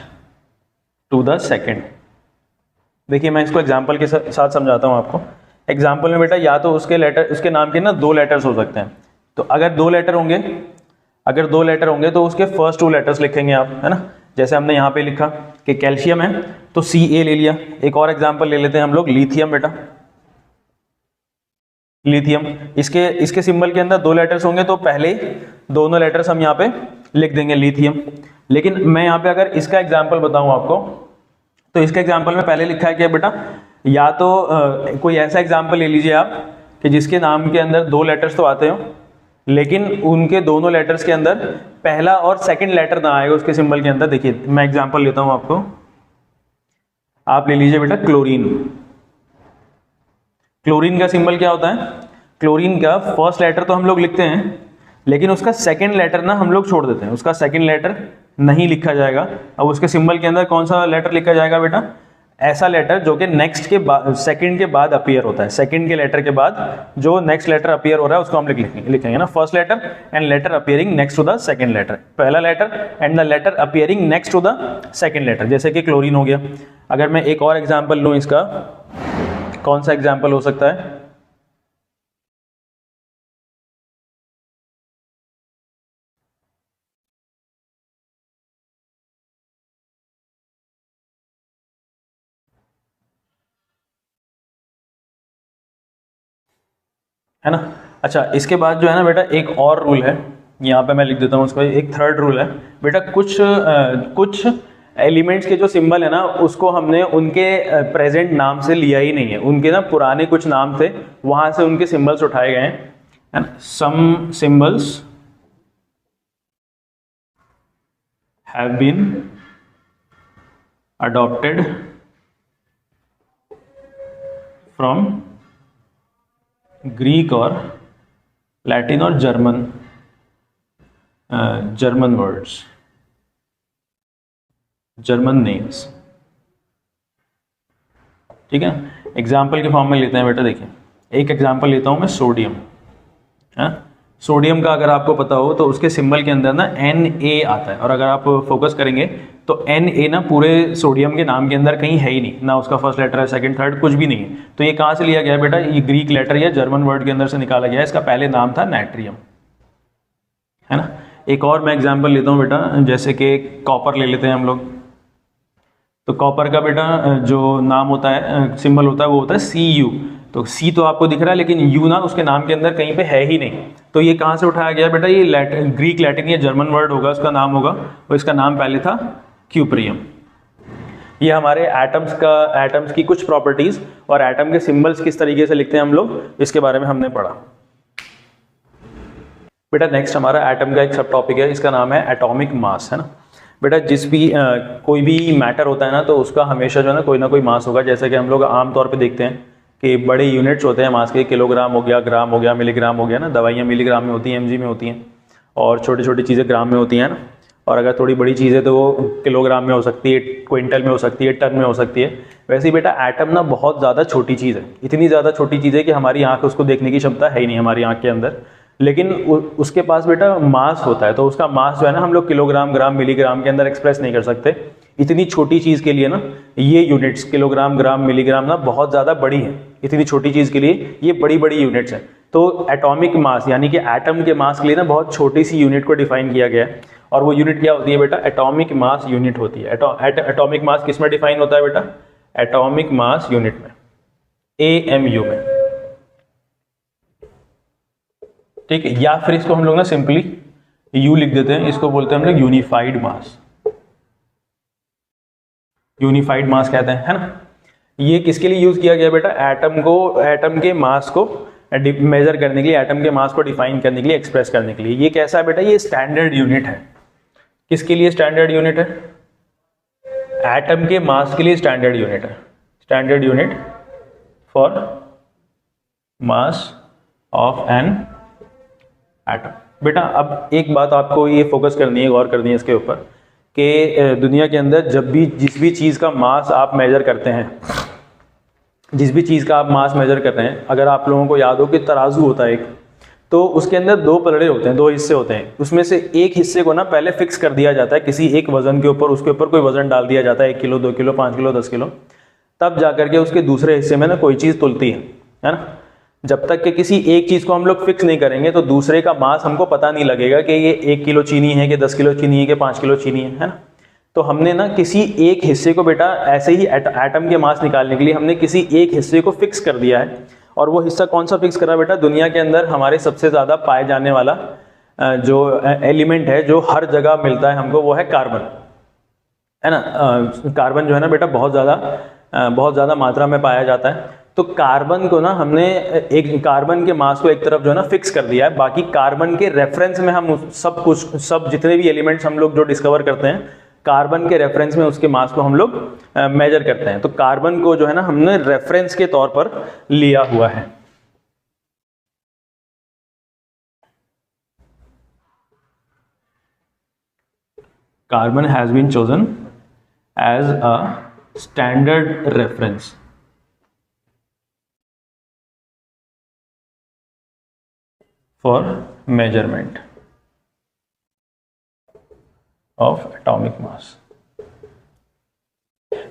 to the second. देखिए मैं इसको एग्जाम्पल के साथ समझाता हूं आपको। एग्जाम्पल में बेटा या तो उसके नाम के ना 2 लेटर्स हो सकते हैं, तो अगर 2 लेटर होंगे तो उसके फर्स्ट 2 लेटर्स लिखेंगे आप, है ना। जैसे हमने यहाँ पे लिखा कि कैल्शियम है तो Ca ले लिया। एक और एग्जाम्पल ले लेते हैं हम लोग, लिथियम। बेटा लिथियम, इसके सिंबल के अंदर 2 लेटर्स होंगे तो पहले दोनों लेटर्स हम यहाँ पे लिख देंगे लिथियम। लेकिन मैं यहाँ पे अगर इसका एग्जाम्पल बताऊं आपको, तो इसके एग्जाम्पल में पहले लिखा है क्या बेटा, या तो कोई ऐसा एग्जाम्पल ले लीजिए आप कि जिसके नाम के अंदर 2 लेटर्स तो आते हो, लेकिन उनके दोनों लेटर्स के अंदर पहला और सेकंड लेटर ना आएगा उसके सिंबल के अंदर। देखिए मैं एग्जाम्पल लेता हूं आपको, आप ले लीजिए बेटा क्लोरीन। क्लोरीन का सिंबल क्या होता है, क्लोरीन का फर्स्ट लेटर तो हम लोग लिखते हैं, लेकिन उसका सेकंड लेटर ना हम लोग छोड़ देते हैं, उसका सेकंड लेटर नहीं लिखा जाएगा। अब उसके सिंबल के अंदर कौन सा लेटर लिखा जाएगा बेटा, ऐसा लेटर जो कि नेक्स्ट के बाद, सेकंड के बाद अपीयर होता है। सेकंड के लेटर के बाद जो नेक्स्ट लेटर अपीयर हो रहा है उसको हम लिखेंगे ना, first letter and letter appearing next to the second letter, पहला letter and the letter appearing next to the second letter, जैसे कि क्लोरीन हो गया। अगर मैं एक और एग्जाम्पल लूँ इसका, कौन सा एग्जाम्पल हो सकता है, है ना। अच्छा इसके बाद जो है ना बेटा एक और रूल है, यहाँ पे मैं लिख देता हूँ उसको, एक 3rd रूल है बेटा। कुछ एलिमेंट्स के जो सिंबल है ना उसको हमने उनके प्रेजेंट नाम से लिया ही नहीं है, उनके ना पुराने कुछ नाम थे वहां से उनके सिंबल्स उठाए गए हैं, है ना। Some symbols have been adopted from Greek और लैटिन और जर्मन वर्ड्स, जर्मन नेम्स, ठीक है। एग्जाम्पल के फॉर्म में लेते हैं बेटा। देखिए एक एग्जाम्पल लेता हूं मैं, सोडियम, है। सोडियम का अगर आपको पता हो तो उसके सिंबल के अंदर ना Na आता है, और अगर आप फोकस करेंगे तो Na ना पूरे सोडियम के नाम के अंदर कहीं है ही नहीं, ना उसका फर्स्ट लेटर है, सेकंड, थर्ड, कुछ भी नहीं है। तो ये कहाँ से लिया गया बेटा, ये ग्रीक लेटर या जर्मन वर्ड के अंदर से निकाला गया है। इसका पहले नाम था नाइट्रियम, है ना। एक और मैं एग्जाम्पल लेता हूँ बेटा, जैसे कि कॉपर ले लेते हैं हम लोग। तो कॉपर का बेटा जो नाम होता है, सिंबल होता है, वो होता है Cu। तो सी तो आपको दिख रहा है, लेकिन यू ना उसके नाम के अंदर कहीं पे है ही नहीं। तो ये कहाँ से उठाया गया बेटा, ये ग्रीक लैटिन या जर्मन वर्ड होगा, उसका नाम होगा, और इसका नाम पहले था क्यूप्रियम। ये हमारे एटम्स की कुछ प्रॉपर्टीज और एटम के सिंबल्स किस तरीके से लिखते हैं हम लोग, इसके बारे में हमने पढ़ा बेटा। नेक्स्ट हमारा एटम का एक सब टॉपिक है, इसका नाम है एटॉमिक मास, है ना। बेटा कोई भी मैटर होता है ना तो उसका हमेशा जो है ना कोई मास होगा। जैसे कि हम लोग आमतौर पे देखते हैं कि बड़े यूनिट्स होते हैं मास के, किलोग्राम हो गया, ग्राम हो गया, मिलीग्राम हो गया ना। दवाइयाँ मिलीग्राम में होती हैं, mg में होती हैं, और छोटी छोटी चीज़ें ग्राम में होती हैं ना। और अगर थोड़ी बड़ी चीज़ है तो वो किलोग्राम में हो सकती है, क्विंटल में हो सकती है, टन में हो सकती है। वैसे ही बेटा एटम ना बहुत ज़्यादा छोटी चीज़ है, इतनी ज़्यादा छोटी चीज़ है कि हमारी आँख उसको देखने की क्षमता है ही नहीं हमारी आँख के अंदर। लेकिन उसके पास बेटा मास होता है, तो उसका मास जो है ना हम लोग किलोग्राम, ग्राम, मिलीग्राम के अंदर एक्सप्रेस नहीं कर सकते। इतनी छोटी चीज़ के लिए ना ये यूनिट्स किलोग्राम, ग्राम, मिलीग्राम ना बहुत ज़्यादा बड़ी है। इतनी छोटी चीज़ के लिए ये बड़ी बड़ी यूनिट्स हैं। तो एटॉमिक मास यानी कि एटम के मास के लिए ना बहुत छोटी सी यूनिट को डिफाइन किया गया है, और वो यूनिट क्या होती है बेटा? एटॉमिक मास यूनिट होती है। एटॉमिक मास किस में डिफाइन होता है बेटा? एटॉमिक मास यूनिट में, AMU में, ठीक है। या फिर इसको हम लोग ना सिंपली U लिख देते हैं, इसको बोलते हैं हम लोग यूनिफाइड मास। यूनिफाइड मास कहते हैं, है ना। ये किसके लिए यूज किया गया बेटा? एटम के मास को मेजर करने के लिए, एटम के मास को डिफाइन करने के लिए, एक्सप्रेस करने के लिए। ये कैसा है बेटा? ये स्टैंडर्ड यूनिट है। किसके लिए स्टैंडर्ड यूनिट है? एटम के मास के लिए स्टैंडर्ड यूनिट है। Standard unit for mass of an atom. बेटा अब एक बात आपको ये फोकस करनी है, गौर करनी है इसके ऊपर, कि दुनिया के अंदर जब भी जिस भी चीज़ का मास आप मेजर करते हैं, जिस भी चीज़ का आप मास मेजर कर रहे हैं, अगर आप लोगों को याद हो कि तराजू होता है एक, तो उसके अंदर दो पलड़े होते हैं, दो हिस्से होते हैं। उसमें से एक हिस्से को ना पहले फिक्स कर दिया जाता है किसी एक वजन के ऊपर, उसके ऊपर कोई वजन डाल दिया जाता है, 1 किलो, 2 किलो, 5 किलो, 10 किलो, तब जा करके उसके दूसरे हिस्से में ना कोई चीज़ तुलती है ना। जब तक कि किसी एक चीज़ को हम लोग फिक्स नहीं करेंगे तो दूसरे का मास हमको पता नहीं लगेगा कि ये 1 किलो चीनी है, कि 10 किलो चीनी है, कि 5 किलो चीनी है ना। तो हमने ना किसी एक हिस्से को बेटा ऐसे ही एटम के मास निकालने के लिए हमने किसी एक हिस्से को फिक्स कर दिया है। और वो हिस्सा कौन सा फिक्स करा बेटा? दुनिया के अंदर हमारे सबसे ज़्यादा पाए जाने वाला जो एलिमेंट है, जो हर जगह मिलता है हमको, वो है कार्बन, है ना। कार्बन जो है ना बेटा बहुत ज़्यादा मात्रा में पाया जाता है। तो कार्बन को ना हमने एक कार्बन के मास को एक तरफ जो है ना फिक्स कर दिया है। बाकी कार्बन के रेफरेंस में हम सब जितने भी एलिमेंट्स हम लोग जो डिस्कवर करते हैं, कार्बन के रेफरेंस में उसके मास को हम लोग मेजर करते हैं। तो कार्बन को जो है ना हमने रेफरेंस के तौर पर लिया हुआ है। Carbon has been chosen as a standard reference for measurement of atomic mass.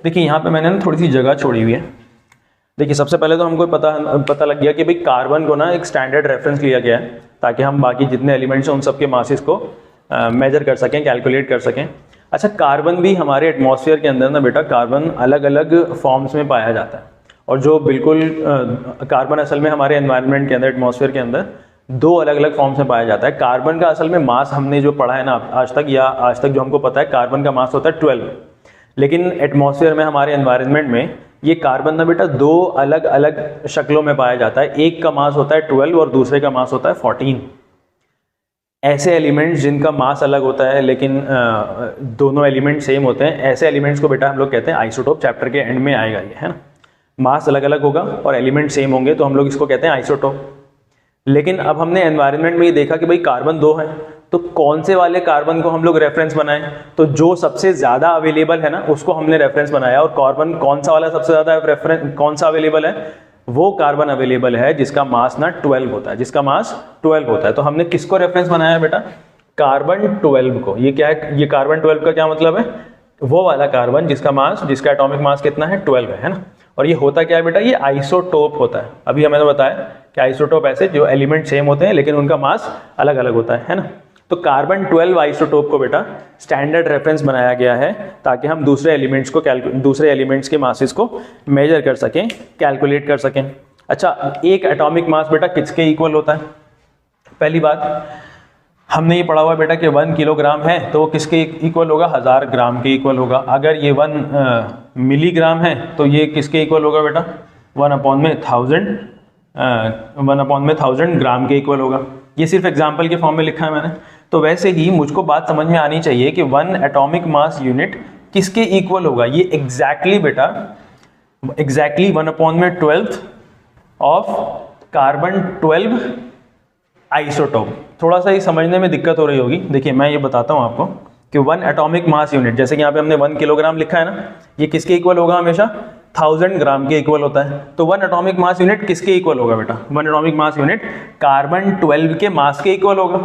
देखिए यहाँ पे मैंने ना थोड़ी सी जगह छोड़ी हुई है। देखिए सबसे पहले तो हमको पता लग गया कि भाई कार्बन को ना एक स्टैंडर्ड रेफरेंस लिया गया है ताकि हम बाकी जितने एलिमेंट्स हैं उन सबके मासेस को मेजर कर सकें, कैलकुलेट कर सकें। अच्छा, कार्बन भी हमारे एटमॉस्फेयर के अंदर ना बेटा कार्बन अलग अलग फॉर्म्स में पाया जाता है। और जो बिल्कुल कार्बन असल में हमारे एनवायरनमेंट के अंदर, एटमॉस्फेयर के अंदर दो अलग अलग फॉर्म्स में पाया जाता है। कार्बन का असल में मास हमने जो पढ़ा है ना आज तक जो हमको पता है, कार्बन का मास होता है 12। लेकिन एटमॉस्फेयर में, हमारे एनवायरनमेंट में, ये कार्बन ना बेटा दो अलग अलग शक्लों में पाया जाता है। एक का मास होता है 12 और दूसरे का मास होता है 14। ऐसे एलिमेंट्स जिनका मास अलग होता है लेकिन दोनों एलिमेंट सेम होते हैं, ऐसे एलिमेंट्स को बेटा हम लोग कहते हैं आइसोटोप। चैप्टर के एंड में आएगा ये, है ना। मास अलग अलग होगा और एलिमेंट सेम होंगे तो हम लोग इसको कहते हैं आइसोटोप। लेकिन अब हमने एनवायरनमेंट में ये देखा कि भाई कार्बन 2 है, तो कौन से वाले कार्बन को हम लोग रेफरेंस बनाएं? तो जो सबसे ज्यादा अवेलेबल है ना उसको हमने रेफरेंस बनाया। और कार्बन कौन सा वाला सबसे ज्यादा रेफरेंस, कौन सा अवेलेबल है? वो कार्बन अवेलेबल है जिसका मास ना 12 होता है, जिसका मास 12 होता है। तो हमने किसको रेफरेंस बनाया बेटा? कार्बन 12 को। ये क्या है? ये कार्बन 12 का क्या मतलब है? वो वाला कार्बन जिसका एटॉमिक मास कितना है? 12 है ना। और ये होता क्या है बेटा? ये आइसोटोप होता है। अभी हमें बताया कि आइसोटोप ऐसे जो एलिमेंट सेम होते हैं लेकिन उनका मास अलग अलग होता है ना। तो कार्बन 12 आइसोटोप को बेटा स्टैंडर्ड रेफरेंस बनाया गया है ताकि हम दूसरे एलिमेंट्स के मासेस को मेजर कर सकें, कैलकुलेट कर सकें। अच्छा, एक एटॉमिक मास बेटा किसके इक्वल होता है? पहली बात हमने ये पढ़ा हुआ बेटा कि 1 किलोग्राम है तो वो किसके इक्वल होगा? 1000 ग्राम के इक्वल होगा। अगर ये 1 मिलीग्राम है तो ये किसके इक्वल होगा बेटा? 1/1000 ग्राम के इक्वल होगा। ये सिर्फ एग्जाम्पल के फॉर्म में लिखा है मैंने। तो वैसे ही मुझको बात समझ में आनी चाहिए कि 1 एटॉमिक मास यूनिट किसके इक्वल होगा। ये एग्जैक्टली बेटा 1/12 ऑफ कार्बन 12 आइसोटोप। थोड़ा सा ये समझने में दिक्कत हो रही होगी। देखिए मैं ये बताता हूँ आपको कि 1 एटॉमिक मास यूनिट, जैसे कि यहाँ पे हमने 1 किलोग्राम लिखा है ना, ये किसके इक्वल होगा? हमेशा 1000 ग्राम के इक्वल होता है। तो 1 एटॉमिक मास यूनिट किसके इक्वल होगा बेटा? 1 एटॉमिक मास यूनिट कार्बन 12 के मास के इक्वल होगा।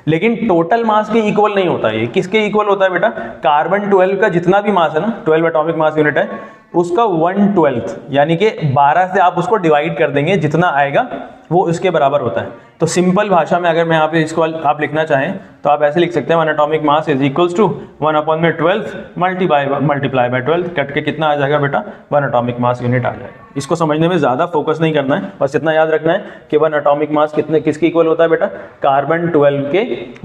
लेकिन टोटल मास के इक्वल नहीं होता है। किसके इक्वल होता है बेटा? कार्बन 12 का जितना भी मास है ना, 12 एटॉमिक मास यूनिट है, उसका 1/12 यानी कि 12 से आप उसको डिवाइड कर देंगे, जितना आएगा वो इसके बराबर होता है। तो सिंपल भाषा में अगर मैं यहाँ पे इसको आप लिखना चाहें तो आप ऐसे लिख सकते हैं 1 atomic mass is equals to 1/12 multiply by 12, cut के कितना आ जाएगा बेटा? 1 एटॉमिक मास यूनिट आ जाएगा। इसको समझने में ज़्यादा फोकस नहीं करना है, बस इतना याद रखना है कि 1 एटॉमिक मास किसके इक्वल होता है बेटा? कार्बन 12 के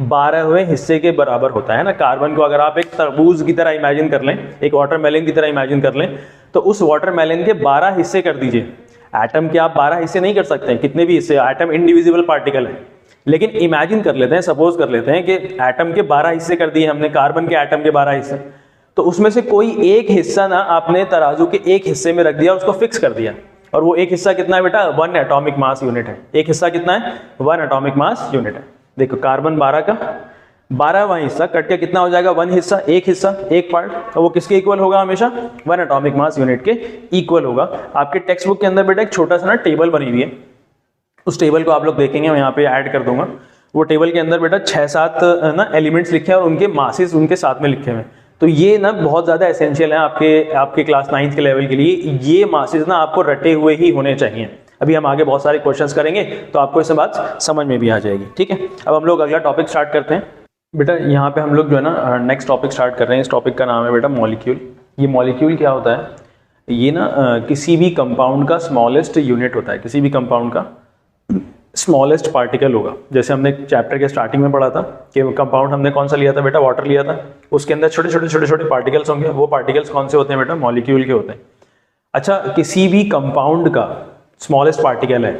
12वें हिस्से के बराबर होता है ना। कार्बन को अगर आप एक तरबूज की तरह इमेजिन कर लें, एक वाटरमेलन की तरह इमेजिन कर लें, तो उस वाटरमेलन के 12 हिस्से कर दीजिए। एटम के आप 12 हिस्से नहीं कर सकते हैं, कितने भी हिस्से, एटम इंडिविजिबल पार्टिकल है। लेकिन इमेजिन कर लेते हैं, सपोज कर लेते हैं कि एटम के 12 हिस्से कर दिए हमने, कार्बन के एटम के 12 हिस्से, तो उसमें से कोई एक हिस्सा ना आपने तराजू के एक हिस्से में रख दिया, उसको फिक्स कर दिया, और वो एक हिस्सा कितना है बेटा? 1 एटॉमिक मास यूनिट है। एक हिस्सा कितना है? 1 एटॉमिक मास यूनिट है। देखो कार्बन 12 का 12वां हिस्सा कट के कितना हो जाएगा? 1 हिस्सा, एक हिस्सा, एक पार्ट, तो वो किसके इक्वल होगा? हमेशा 1 एटॉमिक मास यूनिट के इक्वल होगा। आपके टेक्स्ट बुक के अंदर बेटा एक छोटा सा ना टेबल बनी हुई है, उस टेबल को आप लोग देखेंगे, मैं यहाँ पे ऐड कर दूंगा। वो टेबल के अंदर बेटा 6-7 ना एलिमेंट्स लिखे हैं और उनके मासेस उनके साथ में लिखे हुए हैं। तो ये ना बहुत ज़्यादा एसेंशियल है आपके क्लास 9th के लेवल के लिए। ये मासेस ना आपको रटे हुए ही होने चाहिए। अभी हम आगे बहुत सारे क्वेश्चंस करेंगे तो आपको इससे बात समझ में भी आ जाएगी। ठीक है, अब हम लोग अगला टॉपिक स्टार्ट करते हैं। बेटा यहाँ पे हम लोग जो है ना नेक्स्ट टॉपिक स्टार्ट कर रहे हैं। इस टॉपिक का नाम है बेटा मॉलिक्यूल। ये मॉलिक्यूल क्या होता है? ये ना किसी भी कंपाउंड का स्मॉलेस्ट यूनिट होता है, किसी भी कंपाउंड का स्मॉलेस्ट पार्टिकल होगा। जैसे हमने चैप्टर के स्टार्टिंग में पढ़ा था कि कंपाउंड हमने कौन सा लिया था बेटा? वाटर लिया था। उसके अंदर छोटे छोटे पार्टिकल्स होंगे। वो पार्टिकल्स कौन से होते हैं बेटा? मॉलिक्यूल के होते हैं। अच्छा, किसी भी कंपाउंड का स्मॉलेस्ट पार्टिकल है,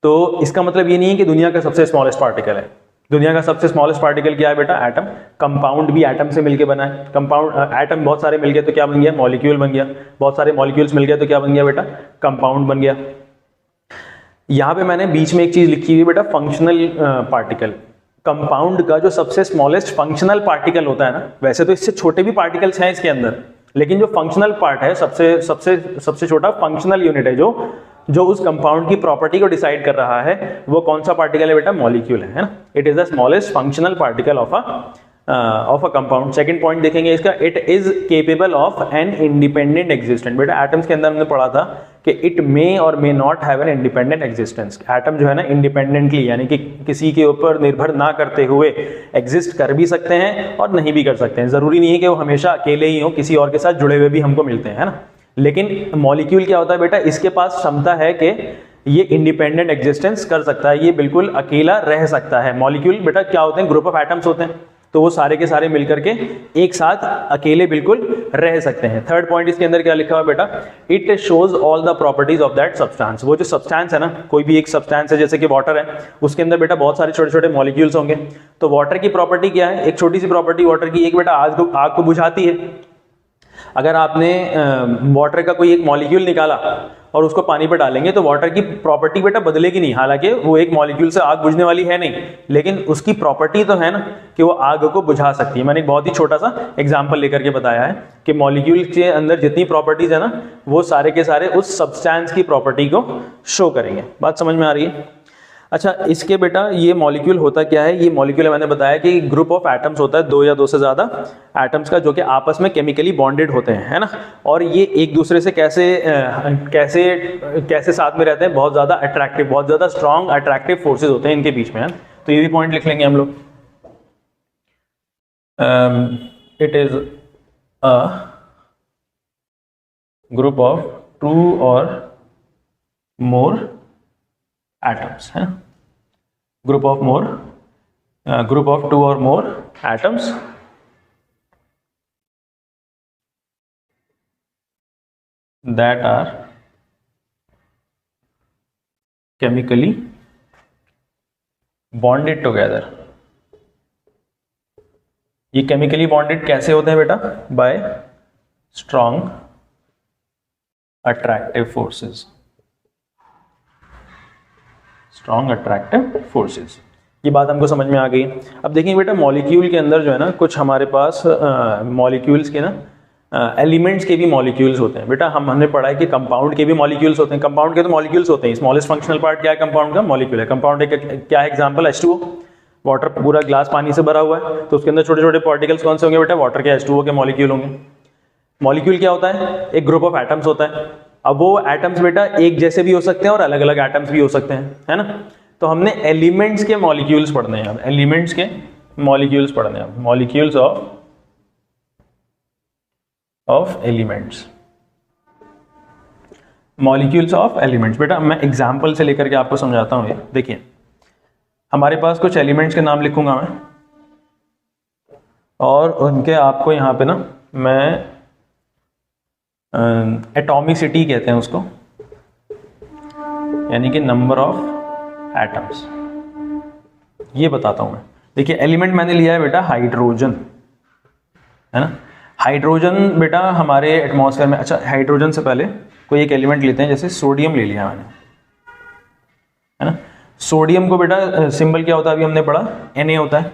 तो इसका मतलब ये नहीं है कि दुनिया का सबसे स्मॉलेस्ट पार्टिकल है। दुनिया का सबसे स्मॉलेस्ट पार्टिकल क्या है बेटा? एटम। कंपाउंड भी एटम से मिलकर बना है। कंपाउंड एटम बहुत सारे मिल गए तो क्या बन गया? मॉलिक्यूल बन गया। बहुत सारे मॉलिक्यूल्स मिल गए तो क्या बन गया बेटा? कंपाउंड बन गया। यहाँ पे मैंने बीच में एक चीज लिखी हुई बेटा, फंक्शनल पार्टिकल। कंपाउंड का जो सबसे स्मॉलेस्ट फंक्शनल पार्टिकल होता है ना, वैसे तो इससे छोटे भी पार्टिकल्स हैं इसके अंदर, लेकिन जो फंक्शनल पार्ट है, सबसे छोटा फंक्शनल यूनिट है जो उस कंपाउंड की प्रॉपर्टी को डिसाइड कर रहा है, वो कौन सा पार्टिकल है बेटा? मॉलिक्यूल है ना। It is the smallest functional particle of a compound. Second point देखेंगे इसका, it is capable of an independent existence. बेटा एटम्स के अंदर हमने पढ़ा था कि इट मे और may not have an independent existence. Atom जो है ना इंडिपेंडेंटली, यानी कि किसी के ऊपर निर्भर ना करते हुए एग्जिस्ट कर भी सकते हैं और नहीं भी कर सकते हैं। जरूरी नहीं है कि वो हमेशा अकेले ही हो, किसी और के साथ जुड़े हुए भी हमको मिलते हैं, है ना। लेकिन मॉलिक्यूल क्या होता है बेटा? इसके पास क्षमता है कि ये इंडिपेंडेंट एग्जिस्टेंस कर सकता है, ये बिल्कुल अकेला रह सकता है। मॉलिक्यूल बेटा क्या होते हैं? ग्रुप ऑफ एटम्स होते हैं, तो वो सारे के सारे मिलकर के एक साथ अकेले बिल्कुल रह सकते हैं। थर्ड पॉइंट इसके अंदर क्या लिखा हुआ बेटा? It shows all the properties of that substance. वो जो सब्सटेंस है ना, कोई भी एक सब्सटेंस है, जैसे कि वाटर है, उसके अंदर बेटा बहुत सारे छोटे छोटे मॉलिक्यूल्स होंगे। तो वाटर की प्रॉपर्टी क्या है? एक छोटी सी प्रॉपर्टी वाटर की, एक बेटा आग को बुझाती है। अगर आपने वाटर का कोई एक मॉलिक्यूल निकाला और उसको पानी पर डालेंगे तो वाटर की प्रॉपर्टी बेटा बदलेगी नहीं। हालांकि वो एक मॉलिक्यूल से आग बुझने वाली है नहीं, लेकिन उसकी प्रॉपर्टी तो है ना कि वो आग को बुझा सकती है। मैंने एक बहुत ही छोटा सा एग्जांपल लेकर के बताया है कि मॉलिक्यूल के अंदर जितनी प्रॉपर्टीज है ना, वो सारे के सारे उस सब्सटेंस की प्रॉपर्टी को शो करेंगे। बात समझ में आ रही है? अच्छा, इसके बेटा ये मॉलिक्यूल होता क्या है? ये मॉलिक्यूल मैंने बताया कि ग्रुप ऑफ एटम्स होता है, 2 या 2 से ज्यादा एटम्स का, जो कि आपस में केमिकली बॉन्डेड होते हैं, है ना। और ये एक दूसरे से कैसे साथ में रहते हैं? बहुत ज्यादा अट्रैक्टिव, बहुत ज्यादा स्ट्रॉन्ग अट्रैक्टिव फोर्सेज होते हैं इनके बीच में, है। तो ये भी पॉइंट लिख लेंगे हम लोग। It is a group of 2 और मोर atoms है, group of 2 or more atoms that are chemically bonded together। ये केमिकली बॉन्डेड कैसे होते हैं बेटा? Bye strong attractive forces. Strong attractive forces, ये बात हमको समझ में आ गई। अब देखेंगे बेटा मॉलिक्यूल के अंदर जो है ना, कुछ हमारे पास मॉलिक्यूल्स के ना एलिमेंट्स के भी मॉलिक्यूल्स होते हैं। बेटा हमने पढ़ा है कि कंपाउंड के भी मॉलिक्यूल्स होते हैं, कंपाउंड के तो मॉलिक्यूल्स होते हैं। स्मॉलेस्ट फंक्शनल पार्ट क्या है कंपाउंड का? मॉलिक्यूल है। कंपाउंड का क्या है एग्जांपल? H2O। वाटर, पूरा ग्लास पानी से भरा हुआ है तो उसके अंदर छोटे छोटे पार्टिकल्स कौन से होंगे बेटा? वाटर के H2O के मॉलिक्यूल होंगे। मॉलिक्यूल क्या होता है? एक ग्रुप ऑफ एटम्स होता है। अब वो एटम्स बेटा एक जैसे भी हो सकते हैं और अलग अलग एटम्स भी हो सकते हैं, है ना। तो हमने एलिमेंट्स के मॉलिक्यूल्स पढ़ने हैं, एलिमेंट्स के मॉलिक्यूल्स पढ़ने हैं, molecules of elements, molecules of elements. बेटा मैं एग्जांपल से लेकर के आपको समझाता हूं। ये देखिए, हमारे पास कुछ एलिमेंट्स के नाम लिखूंगा मैं और उनके आपको यहां पे ना मैं एटॉमिसिटी कहते हैं उसको, यानी कि नंबर ऑफ एटम्स, ये बताता हूं मैं। देखिए एलिमेंट मैंने लिया है बेटा हाइड्रोजन, है ना। हाइड्रोजन बेटा हमारे एटमॉस्फेयर में, अच्छा हाइड्रोजन से पहले कोई एक एलिमेंट लेते हैं, जैसे सोडियम ले लिया मैंने, है ना। सोडियम को बेटा सिंबल क्या होता है? अभी हमने पढ़ा Na होता है।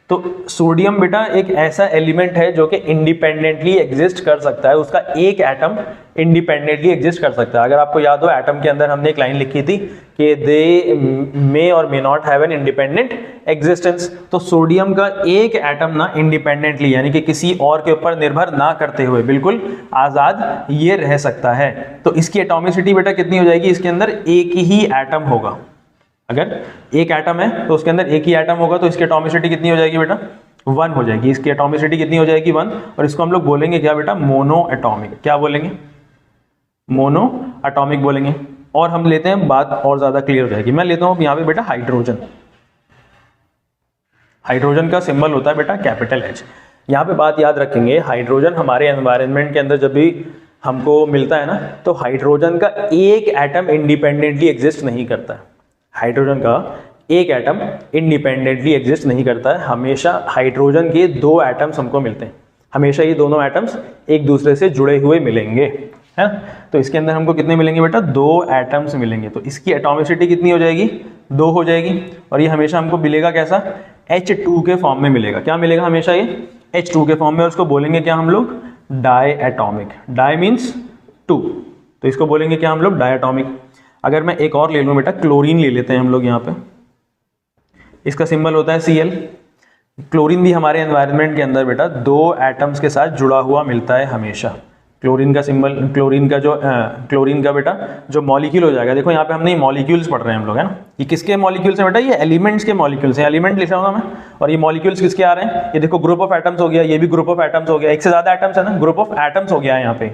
तो सोडियम बेटा एक ऐसा एलिमेंट है जो कि इंडिपेंडेंटली एग्जिस्ट कर सकता है, उसका एक एटम इंडिपेंडेंटली एग्जिस्ट कर सकता है। अगर आपको याद हो एटम के अंदर हमने एक लाइन लिखी थी कि दे मे और may not have an independent existence. तो सोडियम का एक एटम ना इंडिपेंडेंटली, यानी कि किसी और के ऊपर निर्भर ना करते हुए बिल्कुल आजाद ये रह सकता है। तो इसकी एटॉमिसिटी बेटा कितनी हो जाएगी? इसके अंदर एक ही एटम होगा। अगर एक एटम है तो उसके अंदर एक ही एटम होगा, तो इसकी एटॉमिसिटी कितनी हो जाएगी बेटा? 1 हो जाएगी। इसकी एटॉमिसिटी कितनी हो जाएगी? 1। और इसको हम लोग बोलेंगे क्या बेटा? Mono atomic. क्या बोलेंगे? मोनो एटॉमिक बोलेंगे। और हम लेते हैं, बात और ज्यादा क्लियर हो जाएगी। मैं लेता हूं यहाँ पे बेटा हाइड्रोजन। हाइड्रोजन का सिंबल होता है बेटा कैपिटल H। यहाँ पे बात याद रखेंगे, हाइड्रोजन हमारे एनवायरनमेंट के अंदर जब भी हमको मिलता है ना, तो हाइड्रोजन का एक एटम इंडिपेंडेंटली एग्जिस्ट नहीं करता है। हाइड्रोजन का एक एटम इंडिपेंडेंटली एग्जिस्ट नहीं करता है। हमेशा हाइड्रोजन के 2 एटम्स हमको मिलते हैं, हमेशा ये दोनों एटम्स एक दूसरे से जुड़े हुए मिलेंगे, है ना। तो इसके अंदर हमको कितने मिलेंगे बेटा? 2 एटम्स मिलेंगे। तो इसकी एटॉमिसिटी कितनी हो जाएगी? 2 हो जाएगी। और ये हमेशा हमको मिलेगा कैसा? H2 के फॉर्म में मिलेगा। क्या मिलेगा? हमेशा ये H2 के फॉर्म में। उसको बोलेंगे क्या हम लोग? Die atomic. डाई मीन्स 2, तो इसको बोलेंगे क्या हम लोग? Diatomic. अगर मैं एक और ले लूं बेटा, क्लोरीन ले लेते हैं हम लोग यहाँ पे, इसका सिंबल होता है Cl। क्लोरीन भी हमारे एनवायरनमेंट के अंदर बेटा 2 एटम्स के साथ जुड़ा हुआ मिलता है हमेशा। क्लोरीन का सिंबल, क्लोरीन का बेटा जो मॉलिक्यूल हो जाएगा, देखो यहाँ पे हमने मॉलिक्यूल्स पढ़ रहे हैं हम लोग, है ना। ये किसके मॉलिक्यूल्स हैं बेटा? ये एलिमेंट्स के मॉलिक्यूल्स हैं। एलिमेंट लिख रहा हूँ मैं, और ये मॉलिक्यूल्स किसके आ रहे हैं? ये देखो ग्रुप ऑफ एटम्स हो गया, ये भी ग्रुप ऑफ एटम्स हो गया, एक से ज्यादा एटम्स है ना, ग्रुप ऑफ एटम्स हो गया है यहाँ पे।